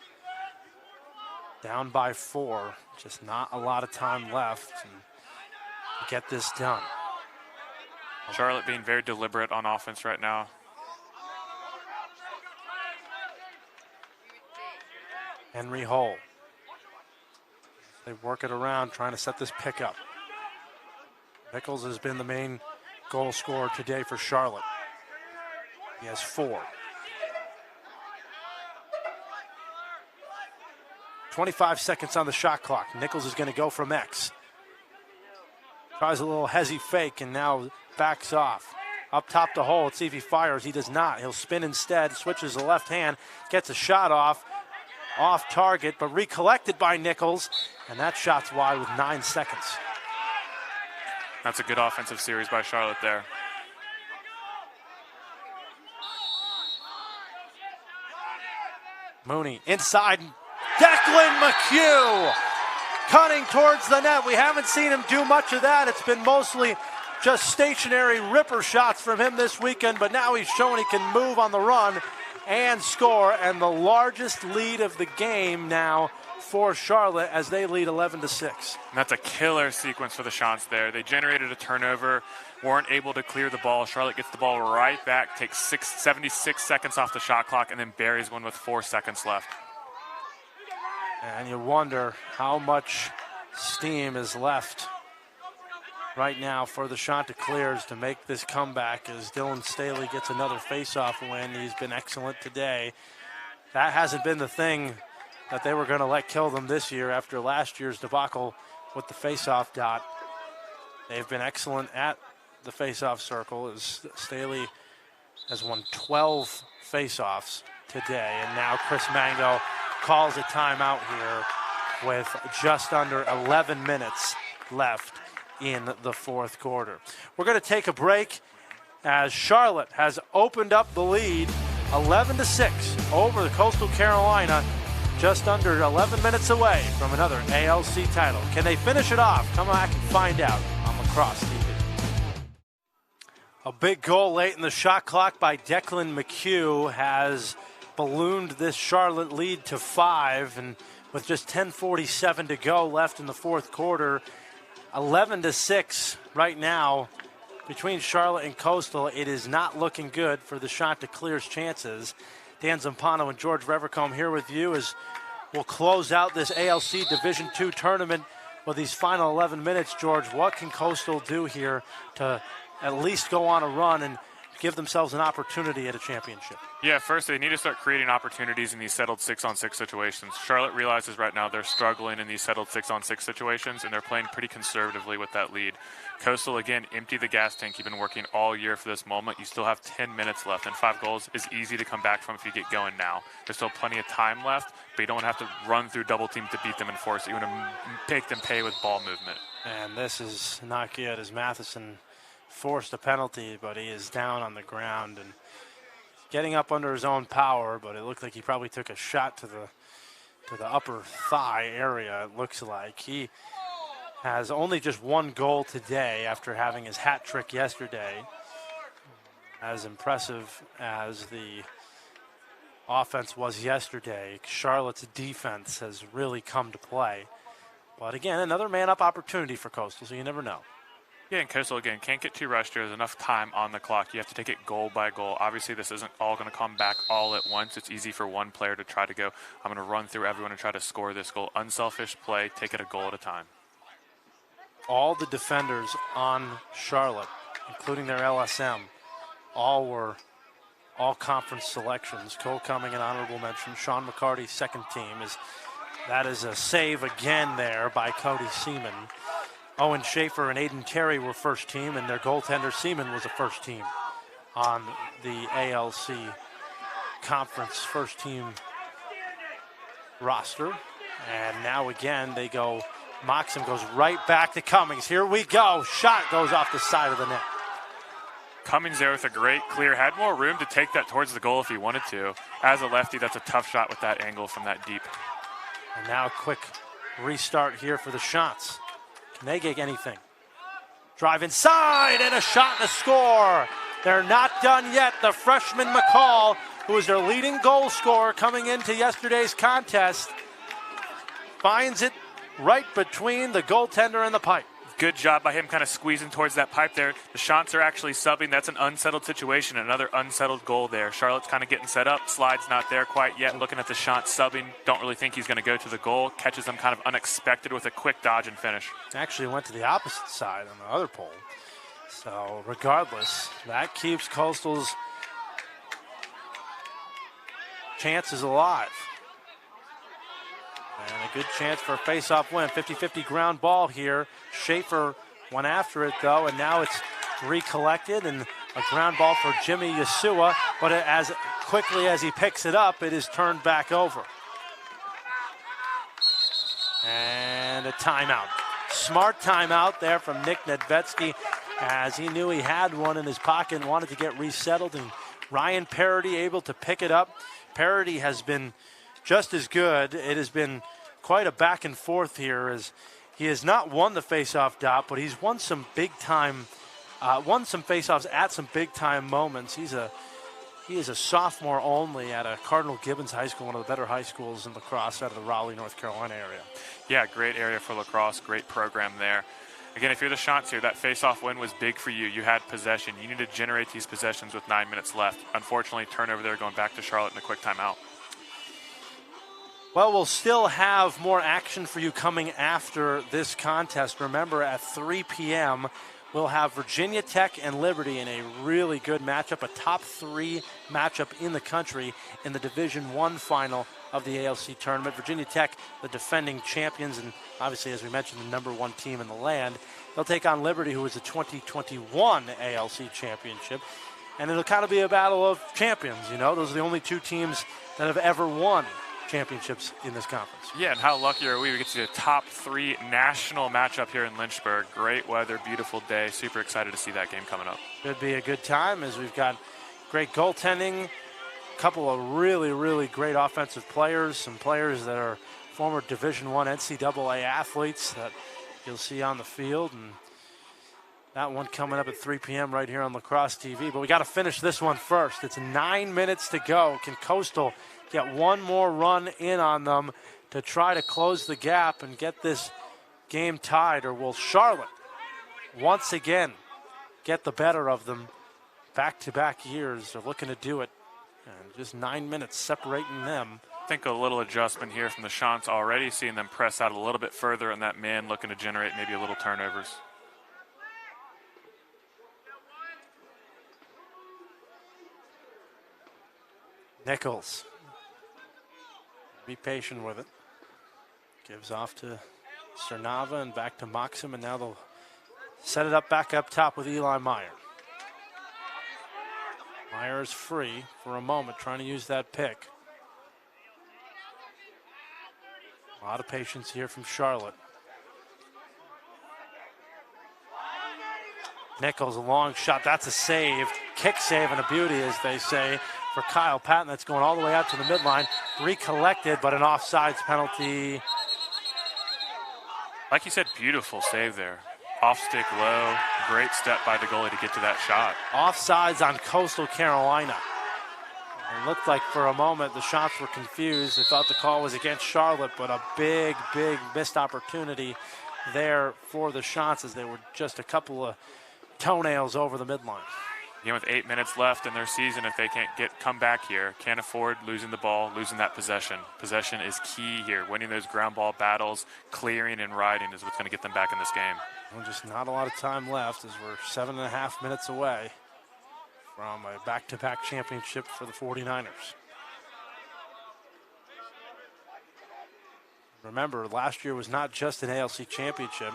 down by 4, just not a lot of time left and to get this done. Charlotte being very deliberate on offense right now. Henry Hull. They work it around, trying to set this pick up. Nichols has been the main goal scorer today for Charlotte. He has 4. 25 seconds on the shot clock. Nichols is going to go from X. Tries a little hezzy fake and now backs off. Up top the hole, let's see if he fires. He does not. He'll spin instead, switches the left hand, gets a shot off target, but recollected by Nichols, and that shot's wide with 9 seconds. That's a good offensive series by Charlotte there. Mooney inside. Declan McHugh cutting towards the net. We haven't seen him do much of that. It's been mostly just stationary ripper shots from him this weekend, but now he's shown he can move on the run and score, and the largest lead of the game now for Charlotte as they lead 11-6. And that's a killer sequence for the Chants there. They generated a turnover, weren't able to clear the ball. Charlotte gets the ball right back, takes 76 seconds off the shot clock, and then buries one with 4 seconds left. And you wonder how much steam is left right now for the Chanticleers to make this comeback as Dylan Staley gets another faceoff win. He's been excellent today. That hasn't been the thing that they were going to let kill them this year after last year's debacle with the faceoff dot. They've been excellent at the faceoff circle as Staley has won 12 faceoffs today. And now Chris Mango calls a timeout here with just under 11 minutes left in the fourth quarter. We're going to take a break as Charlotte has opened up the lead 11-6 over the Coastal Carolina, just under 11 minutes away from another ALC title. Can they finish it off? Come back and find out on Lacrosse TV. A big goal late in the shot clock by Declan McHugh has ballooned this Charlotte lead to 5, and with just 10:47 to go left in the fourth quarter, 11-6 right now between Charlotte and Coastal. It is not looking good for the Chanticleers' chances. Dan Zampano and George Revercombe here with you as we'll close out this ALC Division II tournament with these final 11 minutes. George, what can Coastal do here to at least go on a run and give themselves an opportunity at a championship? Yeah, first they need to start creating opportunities in these settled 6-on-6 situations. Charlotte realizes right now they're struggling in these settled 6-on-6 situations, and they're playing pretty conservatively with that lead. Coastal, again, empty the gas tank. You've been working all year for this moment. You still have 10 minutes left, and 5 goals is easy to come back from if you get going now. There's still plenty of time left, but you don't have to run through double team to beat them and force it. You want to make them pay with ball movement. And this is not good as Matheson forced a penalty, but he is down on the ground and getting up under his own power, but it looked like he probably took a shot to the upper thigh area, it looks like. He has only just one goal today after having his hat trick yesterday. As impressive as the offense was yesterday, Charlotte's defense has really come to play. But again, another man-up opportunity for Coastal, so you never know. Yeah, and Coastal, again, can't get too rushed. There's enough time on the clock. You have to take it goal by goal. Obviously, this isn't all going to come back all at once. It's easy for one player to try to go, I'm going to run through everyone and try to score this goal. Unselfish play, take it a goal at a time. All the defenders on Charlotte, including their LSM, all were all-conference selections. Cole Cumming, an honorable mention. Sean McCarty, second team. That is a save again there by Cody Seaman. Owen Schaefer and Aiden Terry were first team, and their goaltender Seaman was a first team on the ALC conference first team roster. And now again they go, Moxham goes right back to Cummings. Here we go. Shot goes off the side of the net. Cummings there with a great clear. Had more room to take that towards the goal if he wanted to. As a lefty, that's a tough shot with that angle from that deep. And now a quick restart here for the shots. Can they get anything? Drive inside and a shot and a score. They're not done yet. The freshman McCall, who is their leading goal scorer coming into yesterday's contest, finds it right between the goaltender and the pipe. Good job by him kind of squeezing towards that pipe there. The shots are actually subbing. That's an unsettled situation. Another unsettled goal there. Charlotte's kind of getting set up. Slide's not there quite yet. Looking at the shot subbing. Don't really think he's going to go to the goal. Catches them kind of unexpected with a quick dodge and finish. Actually went to the opposite side on the other pole. So regardless, that keeps Coastal's chances alive. And a good chance for a face-off win. 50-50 ground ball here. Schaefer went after it, though, and now it's recollected, and a ground ball for Jimmy Yasua. But as quickly as he picks it up, it is turned back over. And a timeout. Smart timeout there from Nick Nedvetsky, as he knew he had one in his pocket and wanted to get resettled. And Ryan Parody able to pick it up. Parody has been just as good. It has been quite a back and forth here, as he has not won the faceoff dot, but he's won some big time, won some faceoffs at some big time moments. He is a sophomore only at a Cardinal Gibbons High School, one of the better high schools in lacrosse out of the Raleigh, North Carolina area. Yeah, great area for lacrosse, great program there. Again, if you're the shots here, that faceoff win was big for you. You had possession. You need to generate these possessions with 9 minutes left. Unfortunately, turnover there, going back to Charlotte in a quick timeout. Well, we'll still have more action for you coming after this contest. Remember, at 3 p.m., we'll have Virginia Tech and Liberty in a really good matchup, a top 3 matchup in the country in the Division I final of the ALC tournament. Virginia Tech, the defending champions, and obviously, as we mentioned, the number 1 team in the land. They'll take on Liberty, who is the 2021 ALC championship. And it'll kind of be a battle of champions, you know. Those are the only 2 teams that have ever won championships in this conference. Yeah, and how lucky are we? We get to see a top 3 national matchup here in Lynchburg. Great weather, beautiful day. Super excited to see that game coming up. Should be a good time, as we've got great goaltending, a couple of really, really great offensive players, some players that are former Division I NCAA athletes that you'll see on the field. And that one coming up at 3 p.m. right here on Lacrosse TV. But we got to finish this one first. It's 9 minutes to go. Can Coastal get one more run in on them to try to close the gap and get this game tied? Or will Charlotte once again get the better of them? Back-to-back years, they're looking to do it. And just 9 minutes separating them. I think a little adjustment here from the Shants already, seeing them press out a little bit further, and that man looking to generate maybe a little turnovers. Nichols. Be patient with it. Gives off to Cernava and back to Moxham, and now they'll set it up back up top with Eli Meyer. Meyer is free for a moment, trying to use that pick. A lot of patience here from Charlotte. Nichols, a long shot. That's a save. Kick save and a beauty, as they say, for Kyle Patton. That's going all the way out to the midline. Recollected, but an offsides penalty. Like you said, beautiful save there. Off stick low, great step by the goalie to get to that shot. Offsides on Coastal Carolina. It looked like for a moment the shots were confused. They thought the call was against Charlotte, but a big, big missed opportunity there for the shots as they were just a couple of toenails over the midline. Again, with 8 minutes left in their season, if they can't come back here, can't afford losing the ball, losing that possession. Possession is key here. Winning those ground ball battles, clearing and riding is what's going to get them back in this game. Well, just not a lot of time left as we're 7.5 minutes away from a back-to-back championship for the 49ers. Remember, last year was not just an ALC championship.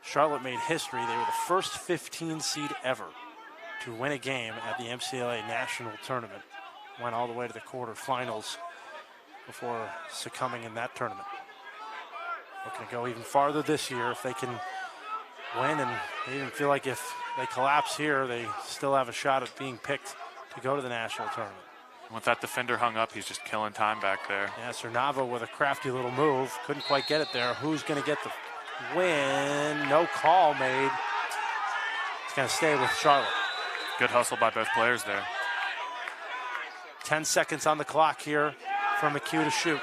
Charlotte made history. They were the first 15 seed ever to win a game at the MCLA National Tournament. Went all the way to the quarterfinals before succumbing in that tournament. Looking to go even farther this year if they can win, and they even feel like if they collapse here, they still have a shot at being picked to go to the national tournament. With that defender hung up, he's just killing time back there. Yeah, Cernava with a crafty little move. Couldn't quite get it there. Who's going to get the win? No call made. It's going to stay with Charlotte. Good hustle by both players there. 10 seconds on the clock here for McHugh to shoot.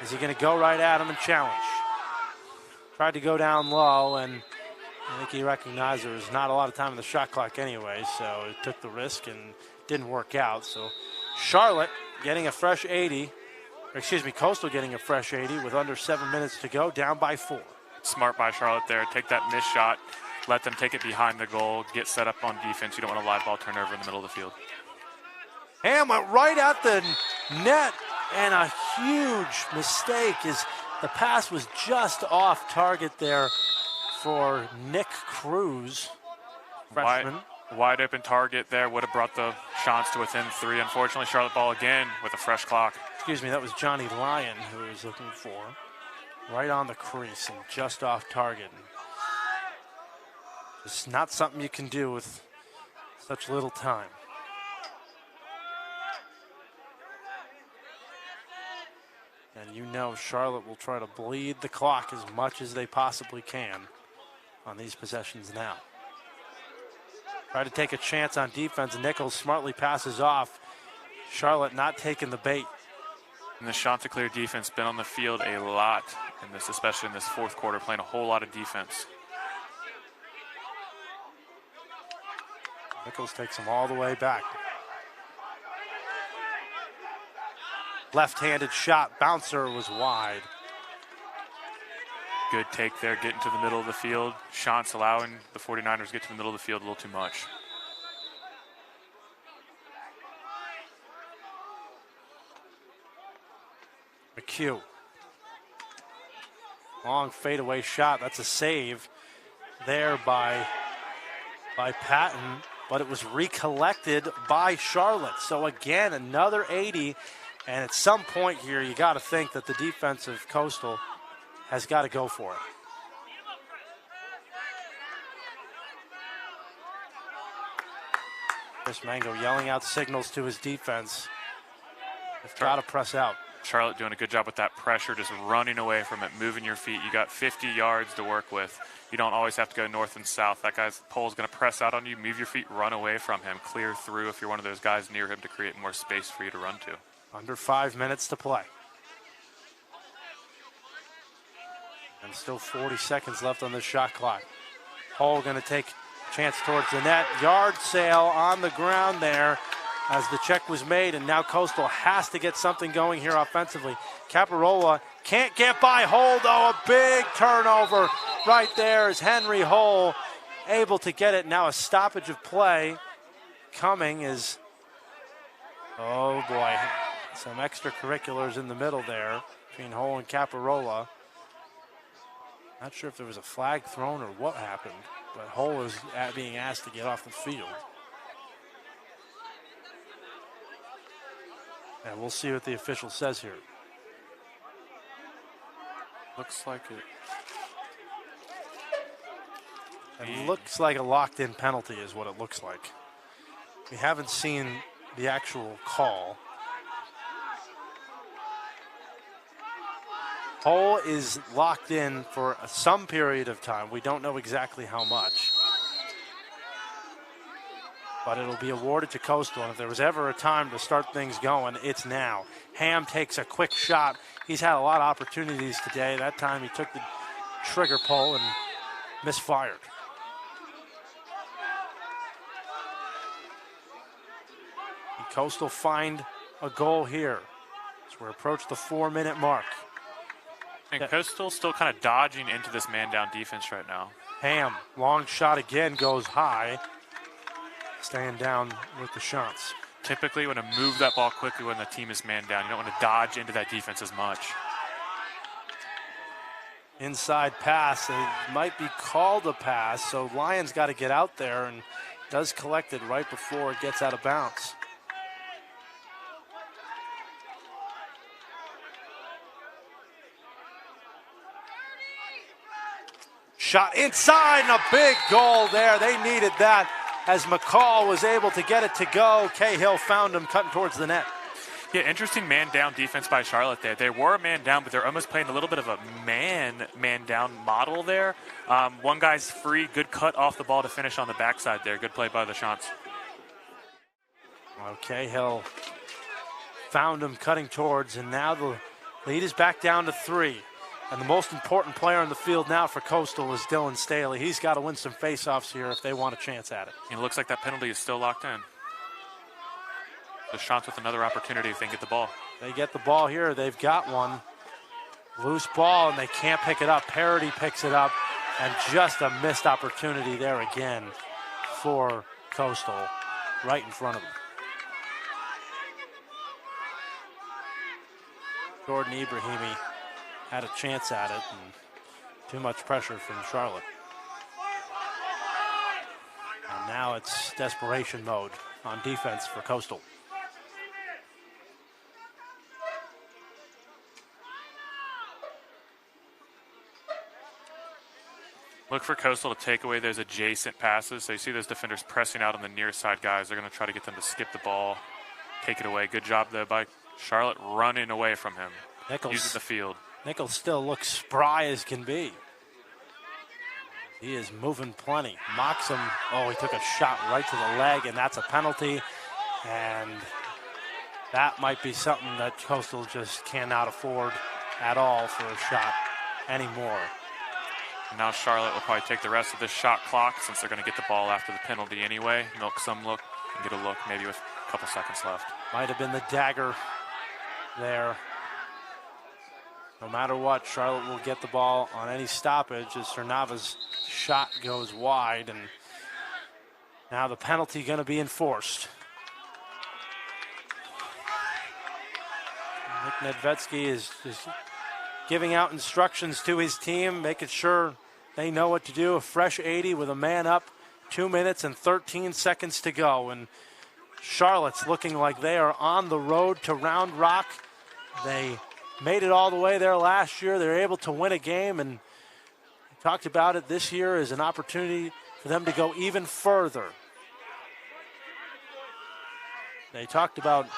Is he going to go right at him and challenge? Tried to go down low, and I think he recognized there was not a lot of time in the shot clock anyway, so he took the risk and didn't work out. So Charlotte getting a fresh 80, Coastal getting a fresh 80 with under 7 minutes to go, down by 4. Smart by Charlotte there. Take that missed shot, let them take it behind the goal, get set up on defense. You don't want a live ball turnover in the middle of the field. Ham went right at the net, and a huge mistake is the pass was just off target there for Nick Cruz, freshman. Wide open target there, would have brought the shots to within 3. Unfortunately, Charlotte ball again with a fresh clock. Excuse me, that was Johnny Lyon who he was looking for. Right on the crease and just off target. It's not something you can do with such little time. And you know Charlotte will try to bleed the clock as much as they possibly can on these possessions now. Try to take a chance on defense. Nichols smartly passes off. Charlotte not taking the bait. And the Chanticleer defense been on the field a lot in this, especially in this fourth quarter, playing a whole lot of defense. Nichols takes him all the way back. Left-handed shot, bouncer was wide. Good take there, getting to the middle of the field. Shots allowing the 49ers to get to the middle of the field a little too much. McHugh. Long fadeaway shot. That's a save there by Patton, but it was recollected by Charlotte. So again, another 80. And at some point here, you got to think that the defense of Coastal has got to go for it. Chris Mango yelling out signals to his defense. They've got to press out. Charlotte doing a good job with that pressure, just running away from it, moving your feet. You got 50 yards to work with. You don't always have to go north and south. That guy's pole is going to press out on you, move your feet, run away from him, clear through if you're one of those guys near him to create more space for you to run to. Under 5 minutes to play. And still 40 seconds left on the shot clock. Hull going to take a chance towards the net. Yard sale on the ground there as the check was made, and now Coastal has to get something going here offensively. Caparola can't get by Hull, though. A big turnover right there as Henry Hull able to get it. Now a stoppage of play coming is, oh boy, some extracurriculars in the middle there between Hull and Caparola. Not sure if there was a flag thrown or what happened, but Hull is being asked to get off the field. And we'll see what the official says here. Looks like it. It looks like a locked-in penalty is what it looks like. We haven't seen the actual call. Hole is locked in for some period of time. We don't know exactly how much. But it'll be awarded to Coastal. And if there was ever a time to start things going, it's now. Ham takes a quick shot. He's had a lot of opportunities today. That time he took the trigger pull and misfired. And Coastal find a goal here as we're approaching the 4-minute mark. And Coastal still kind of dodging into this man-down defense right now. Ham, long shot again, goes high. Staying down with the shots. Typically, want to move that ball quickly when the team is man down. You don't want to dodge into that defense as much. Inside pass. It might be called a pass, so Lions got to get out there and does collect it right before it gets out of bounds. Shot inside and a big goal there. They needed that. As McCall was able to get it to go, Cahill found him cutting towards the net. Yeah, interesting man-down defense by Charlotte there. They were a man-down, but they're almost playing a little bit of a man-down model there. One guy's free, good cut off the ball to finish on the backside there. Good play by the Chants. Well, Cahill found him cutting towards, and now the lead is back down to 3. And the most important player on the field now for Coastal is Dylan Staley. He's got to win some faceoffs here if they want a chance at it. And it looks like that penalty is still locked in. The Chants with another opportunity if they can get the ball. They get the ball here. They've got one. Loose ball, and they can't pick it up. Parity picks it up, and just a missed opportunity there again for Coastal right in front of them. Jordan Ibrahimi had a chance at it, and too much pressure from Charlotte. And now it's desperation mode on defense for Coastal. Look for Coastal to take away those adjacent passes. So you see those defenders pressing out on the near side guys. They're going to try to get them to skip the ball, take it away. Good job, though, by Charlotte running away from him, Nichols, using the field. Nichols still looks spry as can be. He is moving plenty. Mocks him. Oh, he took a shot right to the leg, and that's a penalty. And that might be something that Coastal just cannot afford at all for a shot anymore. And now Charlotte will probably take the rest of this shot clock since they're going to get the ball after the penalty anyway. Milk some look and get a look maybe with a couple seconds left. Might have been the dagger there. No matter what, Charlotte will get the ball on any stoppage as Cernava's shot goes wide, and now the penalty going to be enforced. Nick Nedvetsky is just giving out instructions to his team, making sure they know what to do. A fresh 80 with a man up, 2 minutes and 13 seconds to go. And Charlotte's looking like they are on the road to Round Rock. They made it all the way there last year. They're able to win a game, and we talked about it this year as an opportunity for them to go even further. They talked about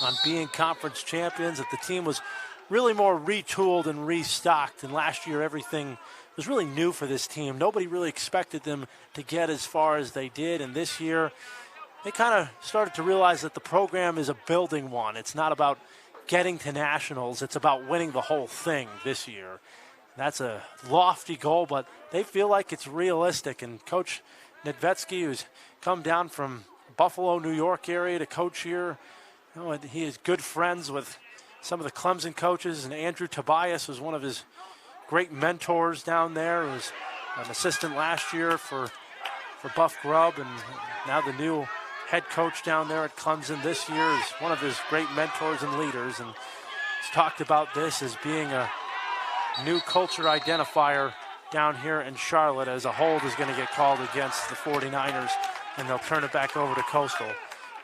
on being conference champions that the team was really more retooled and restocked, and last year everything was really new for this team. Nobody really expected them to get as far as they did, and this year they kind of started to realize that the program is a building one. It's not about getting to nationals, it's about winning the whole thing this year. That's a lofty goal, but they feel like it's realistic, and Coach Nedvetsky, who's come down from Buffalo, New York area to coach here, you know, he is good friends with some of the Clemson coaches, and Andrew Tobias was one of his great mentors down there. He was an assistant last year for Buff Grubb, and now the new head coach down there at Clemson this year is one of his great mentors and leaders, and he's talked about this as being a new culture identifier down here in Charlotte, as a hold is going to get called against the 49ers, and they'll turn it back over to Coastal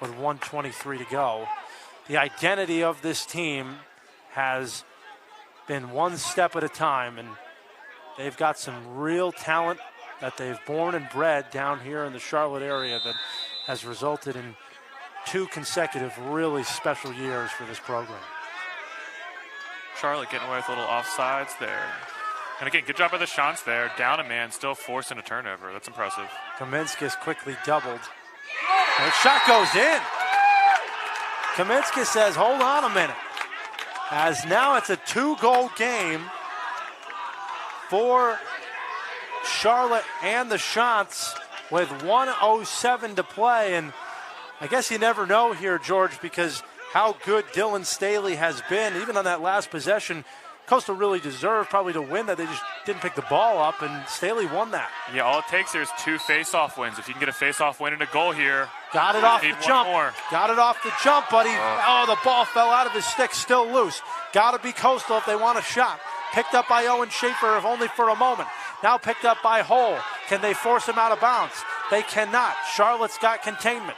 with 1:23 to go. The identity of this team has been one step at a time, and they've got some real talent that they've born and bred down here in the Charlotte area that has resulted in 2 consecutive really special years for this program. Charlotte getting away with a little offsides there. And again, good job by the Shants there. Down a man, still forcing a turnover. That's impressive. Kaminskis quickly doubled. And the shot goes in. Kaminskis says, hold on a minute. As now it's a 2-goal game for Charlotte and the Shants with 1:07 to play. And I guess you never know here, George, because how good Dylan Staley has been, even on that last possession. Coastal really deserved probably to win that. They just didn't pick the ball up, and Staley won that. Yeah, all it takes here is 2 face-off wins. If you can get a face-off win and a goal here, got it off the jump. More. Got it off the jump, buddy. Oh, the ball fell out of his stick, still loose. Got to be Coastal if they want a shot. Picked up by Owen Schaefer, if only for a moment. Now picked up by Hull. Can they force him out of bounds? They cannot. Charlotte's got containment.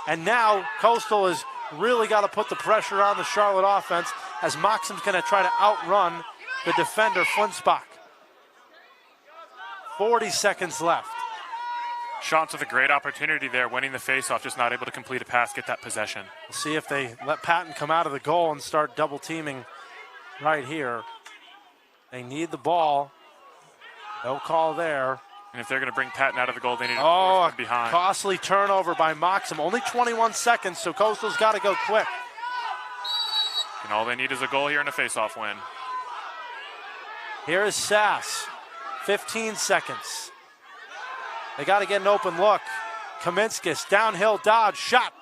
And now Coastal has really got to put the pressure on the Charlotte offense as Moxham's going to try to outrun the defender, Flinspach. 40 seconds left. Shants with a great opportunity there, winning the faceoff, just not able to complete a pass, get that possession. We'll see if they let Patton come out of the goal and start double teaming right here. They need the ball. No call there. And if they're going to bring Patton out of the goal, they need to a force him behind. Costly turnover by Moxham. Only 21 seconds, so Coastal's got to go quick. And all they need is a goal here and a faceoff win. Here is Sass. 15 seconds. They got to get an open look. Kaminskis, downhill dodge, shot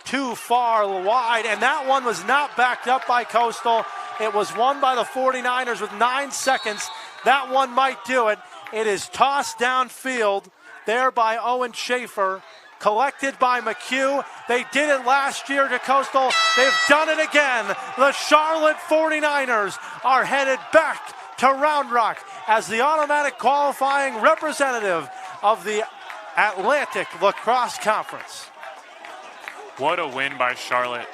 too far wide, and that one was not backed up by Coastal. It was won by the 49ers with 9 seconds. That one might do it. It is tossed downfield there by Owen Schaefer, collected by McHugh. They did it last year to Coastal. They've done it again. The Charlotte 49ers are headed back to Round Rock as the automatic qualifying representative of the Atlantic Lacrosse Conference. What a win by Charlotte.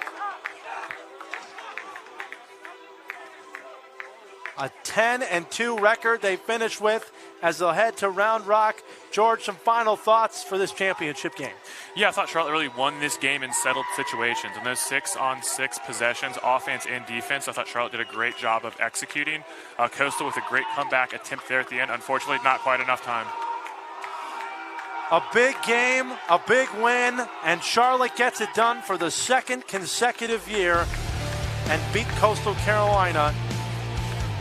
A 10-2 record they finish with as they'll head to Round Rock. George, some final thoughts for this championship game? Yeah, I thought Charlotte really won this game in settled situations. In those 6-on-6 possessions, offense and defense, I thought Charlotte did a great job of executing. Coastal with a great comeback attempt there at the end. Unfortunately, not quite enough time. A big game, a big win, and Charlotte gets it done for the second consecutive year and beat Coastal Carolina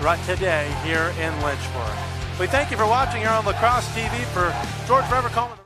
right today here in Lynchburg. We thank you for watching here on Lacrosse TV. For George Forever Coleman.